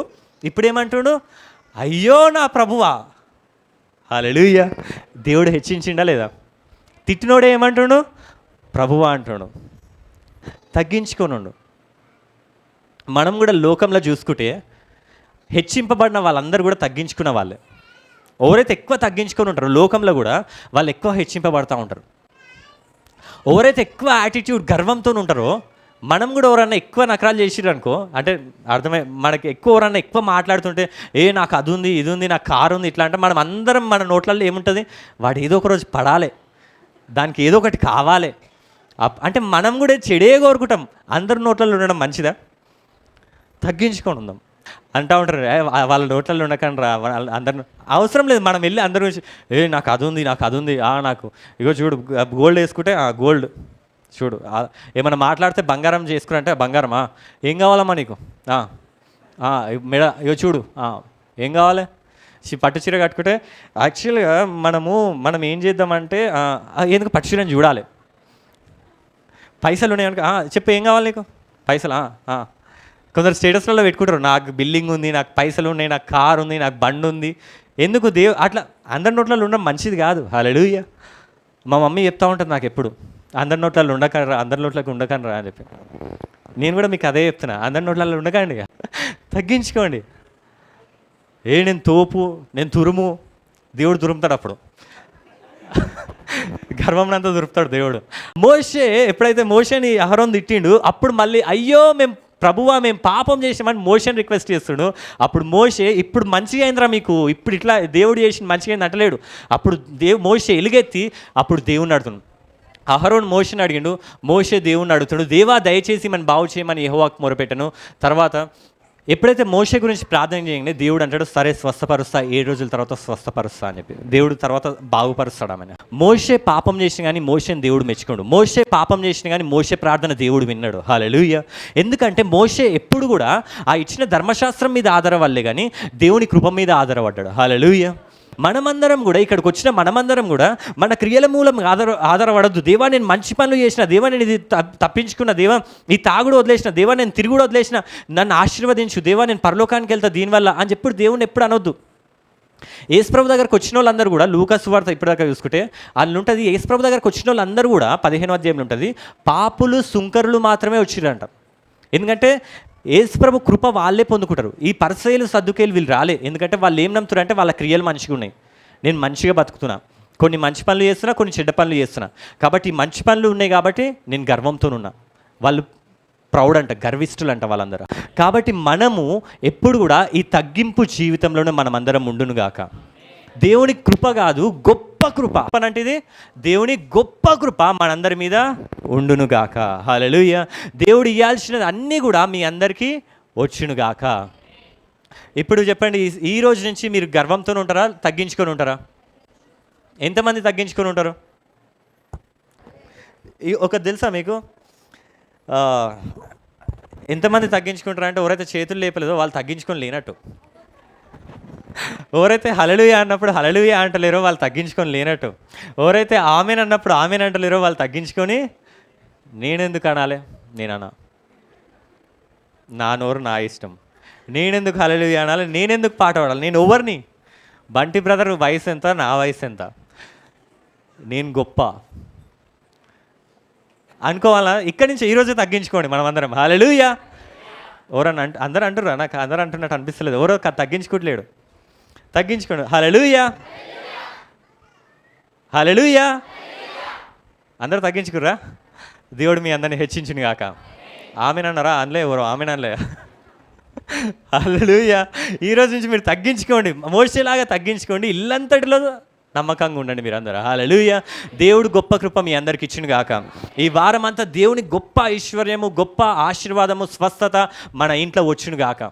ఇప్పుడు ఏమంటుడు? అయ్యో నా ప్రభువా. హల్లెలూయా. దేవుడు హెచ్చించిండా లేదా? తిట్టినోడే ఏమంటుడు? ప్రభువా అంటున్నాడు. తగ్గించుకోనుండు. మనం కూడా లోకంలో చూసుకుంటే హెచ్చింపబడిన వాళ్ళందరూ కూడా తగ్గించుకున్న వాళ్ళే. ఎవరైతే ఎక్కువ తగ్గించుకొని ఉంటారో లోకంలో కూడా వాళ్ళు ఎక్కువ హెచ్చింపబడుతూ ఉంటారు. ఎవరైతే ఎక్కువ యాటిట్యూడ్ గర్వంతో ఉంటారో, మనం కూడా ఎవరన్నా ఎక్కువ నకరాలు చేసిరు అనుకో, అంటే అర్థమై మనకి ఎవరన్నా ఎక్కువ మాట్లాడుతుంటే, నాకు అది ఉంది, ఇది ఉంది, నాకు కారు ఉంది, ఇట్లా అంటే మనం అందరం మన నోట్లలో ఏముంటుంది? వాడు ఏదో ఒక రోజు పడాలి, దానికి ఏదో ఒకటి కావాలి అంటే మనం కూడా చెడే కోరుకుంటాం. అందరి నోట్లలో ఉండడం మంచిదా? తగ్గించుకొని ఉందాం. అంటూ ఉంటారు, వాళ్ళ నోట్లలో ఉండకండి రా, అందరు అవసరం లేదు. మనం వెళ్ళి అందరి గురించి, నాకు అది ఉంది, నాకు ఇగో చూడు గోల్డ్ వేసుకుంటే గోల్డ్ చూడు, ఏమైనా మాట్లాడితే బంగారం చేసుకురంటే బంగారమా, ఏం కావాలమ్మా నీకు, మెడ ఇగో చూడు, ఏం కావాలి, పట్టు చీర కట్టుకుంటే. యాక్చువల్గా మనం ఏం చేద్దామంటే, ఎందుకు పట్టు చీరని చూడాలి, పైసలు ఉన్నాయనుకో, చెప్పు ఏం కావాలి నీకు, పైసలు. కొందరు స్టేటస్లలో పెట్టుకుంటారు, నాకు బిల్డింగ్ ఉంది, నాకు పైసలు ఉన్నాయి, నాకు కారు ఉంది, నాకు బండి ఉంది. ఎందుకు అట్లా అందరి నోట్లలో ఉండడం మంచిది కాదు. హల్లెలూయా. మా మమ్మీ చెప్తా ఉంటుంది నాకు ఎప్పుడు, అందరి నోట్లలో ఉండకండి, అందరి నోట్లకు ఉండకండి అని చెప్పి. నేను కూడా మీకు అదే చెప్తున్నా, అందరి నోట్లలో ఉండకండి, తగ్గించుకోండి. నేను తోపు, నేను తురుము, దేవుడు తురుముతాడు. అప్పుడు గర్వంనంతా దురుపుతాడు దేవుడు. ఎప్పుడైతే మోషేని అహరోను తిట్టిండు, అప్పుడు మళ్ళీ అయ్యో ప్రభువా మేము పాపం చేసామని మోషేని రిక్వెస్ట్ చేస్తుడు. అప్పుడు మోషే, ఇప్పుడు మంచిగా అయిందిరా మీకు, ఇప్పుడు ఇట్లా దేవుడు చేసిన మంచిగా అయింది అంటలేడు. అప్పుడు మోషే ఎలుగెత్తి అప్పుడు దేవుణ్ణి అడుగుతున్నాడు. అహరోను మోషేని అడిగిండు, మోషే దేవుణ్ణి అడుగుతున్నాడు, దేవా దయచేసి మనం బాగు చేయమని యెహోవాకు మొరపెట్టను. తర్వాత ఎప్పుడైతే మోషే గురించి ప్రార్థన చేయగానే దేవుడు అంటాడు, సరే స్వస్థపరుస్తా, 7 రోజుల తర్వాత స్వస్థపరుస్తా అని చెప్పి దేవుడు తర్వాత బాగుపరుస్తాడు ఆమెను. మోషే పాపం చేసిన కానీ మోషేని దేవుడు మెచ్చుకోడు. మోషే పాపం చేసిన కానీ మోషే ప్రార్థన దేవుడు విన్నాడు. హల్లెలూయా. ఎందుకంటే మోషే ఎప్పుడు కూడా ఆ ఇచ్చిన ధర్మశాస్త్రం మీద ఆధారపడలే కానీ దేవుని కృప మీద ఆధారపడ్డాడు. హల్లెలూయా. మనమందరం కూడా ఇక్కడికి వచ్చిన మనమందరం కూడా మన క్రియల మూలం ఆధారపడద్దు. దేవా నేను మంచి పనులు చేసిన, దేవా నేను ఇది తప్పించుకున్న, దేవా ఈ తాగుడు వదిలేసిన, దేవా నేను తిరుగుడు వదిలేసిన, నన్ను ఆశీర్వదించు, దేవా నేను పరలోకానికి వెళ్తా దీనివల్ల అని చెప్పి దేవుని ఎప్పుడు అనొద్దు. యేసుప్రభు దగ్గరకు వచ్చిన వాళ్ళందరూ కూడా, లూకా సువార్త ఇప్పటిదాకా చూసుకుంటే అందులో ఉంటుంది, యేసుప్రభు దగ్గరకు వచ్చిన వాళ్ళందరూ కూడా 15వ అధ్యాయంలో ఉంటుంది, పాపులు సుంకరులు మాత్రమే వచ్చిరంట. ఎందుకంటే యేసుప్రభు కృప వాళ్ళే పొందుకుంటారు. ఈ పరిసయ్యులు సద్దుకేయులు వీళ్ళు రాలే. ఎందుకంటే వాళ్ళు ఏం నమ్ముతారు అంటే వాళ్ళ క్రియలు మంచిగా ఉన్నాయి, నేను మంచిగా బతుకుతున్నా, కొన్ని మంచి పనులు చేస్తున్నా, కొన్ని చెడ్డ పనులు చేస్తున్నా, కాబట్టి మంచి పనులు ఉన్నాయి కాబట్టి నేను గర్వంతో ఉన్నా. వాళ్ళు ప్రౌడ్ అంట, గర్విష్ఠులు అంట వాళ్ళందరూ. కాబట్టి మనము ఎప్పుడు కూడా ఈ తగ్గింపు జీవితంలోనే మనమందరం ఉండునుగాక. దేవుని కృప కాదు, గొప్ప కృప అంటే ఇది దేవుని గొప్ప కృప మనందరి మీద ఉండునుగాక. హల్లెలూయా. దేవుడు ఇవ్వాల్సినది అన్నీ కూడా మీ అందరికీ వచ్చునుగాక. ఇప్పుడు చెప్పండి, ఈ రోజు నుంచి మీరు గర్వంతో ఉంటారా, తగ్గించుకొని ఉంటారా? ఎంతమంది తగ్గించుకొని ఉంటారు? ఒకటి తెలుసా మీకు, ఎంతమంది తగ్గించుకుంటారు అంటే ఎవరైతే చేతులు లేపలేదో వాళ్ళు తగ్గించుకొని లేనట్టు. ఎవరైతే హల్లెలూయా అన్నప్పుడు హల్లెలూయా అంటలేరో వాళ్ళు తగ్గించుకొని లేనట్టు. ఎవరైతే ఆమెన్ అన్నప్పుడు ఆమెన్ అంటలేరో వాళ్ళు తగ్గించుకొని నేనెందుకు అనాలి, నేనన్నా, నా నోరు నా ఇష్టం, నేనెందుకు హల్లెలూయా అనాలి, నేనెందుకు పాట పాడాలి, నేను ఎవరిని, బంటి బ్రదర్ వయసు ఎంత, నా వయసు ఎంత, నేను గొప్ప అనుకోవాలా? ఇక్కడి నుంచి ఈరోజు తగ్గించుకోండి మనమందరం. హల్లెలూయా. ఎవరన్నా అందరూ అంటుర్రా? నాకు అందరూ అంటున్నట్టు అనిపిస్తలేదు. ఎవరో తగ్గించుకోవట్లేడు. తగ్గించుకోండి. హల్లెలూయా, హల్లెలూయా. అందరూ తగ్గించుకుర్రా? దేవుడు మీ అందరిని హెచ్చించును గాక. ఆమెన్ అన్నారా? అనలే ఎవరో, ఆమెన్ అనలే. హల్లెలూయా. ఈరోజు నుంచి మీరు తగ్గించుకోండి, మోషేలాగా తగ్గించుకోండి, ఇల్లంతటిలో నమ్మకంగా ఉండండి మీరు అందరూ. హల్లెలూయా. దేవుడు గొప్ప కృప మీ అందరికి ఇచ్చును గాక. ఈ వారం అంతా దేవుని గొప్ప ఐశ్వర్యము, గొప్ప ఆశీర్వాదము, స్వస్థత మన ఇంట్లో వచ్చును గాక.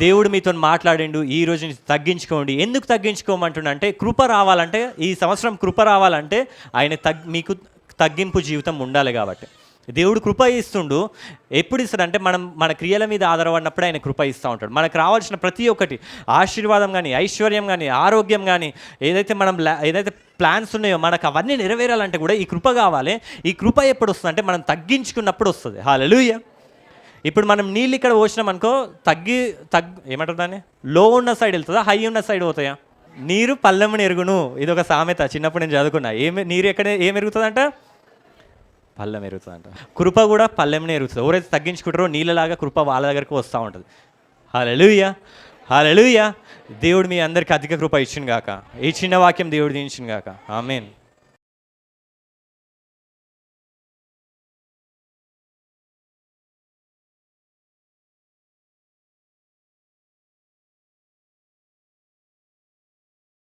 దేవుడు మీతో మాట్లాడిండు, ఈ రోజు నుంచి తగ్గించుకోండి. ఎందుకు తగ్గించుకోమంటున్నా అంటే, కృప రావాలంటే, ఈ సంవత్సరం కృప రావాలంటే ఆయన మీకు తగ్గింపు జీవితం ఉండాలి. కాబట్టి దేవుడు కృప ఇస్తుండు. ఎప్పుడు ఇస్తాడంటే మన క్రియల మీద ఆధారపడినప్పుడు ఆయన కృప ఇస్తూ ఉంటాడు. మనకు రావాల్సిన ప్రతి ఒక్కటి, ఆశీర్వాదం కానీ, ఐశ్వర్యం కానీ, ఆరోగ్యం కానీ, ఏదైతే ప్లాన్స్ ఉన్నాయో మనకు అవన్నీ నెరవేరాలంటే కూడా ఈ కృప కావాలి. ఈ కృప ఎప్పుడు వస్తుందంటే మనం తగ్గించుకున్నప్పుడు వస్తుంది. హల్లెలూయా. ఇప్పుడు మనం నీళ్ళు ఇక్కడ పోసినాం అనుకో, ఏమంటారు దాన్ని, లో ఉన్న సైడ్ వెళ్తుందా, హై ఉన్న సైడ్ పోతాయా? నీరు పల్లెముని ఎరుగును, ఇది ఒక సామెత, చిన్నప్పుడు నేను చదువుకున్నా. నీరు ఎక్కడ ఏం ఎరుగుతుందంట? పల్లెం ఎరుగుతుందంట. కృప కూడా పల్లెంనే ఎరుగుతుంది. ఎవరైతే తగ్గించుకుంటారో నీళ్ళలాగా కృప వాళ్ళ దగ్గరకు వస్తూ ఉంటుంది. హల్లెలూయా, హల్లెలూయా. దేవుడు మీ అందరికీ అధిక కృప ఇచ్చును గాక. ఈ చిన్న వాక్యం దేవుడు దీవించును గాక. ఆమేన్.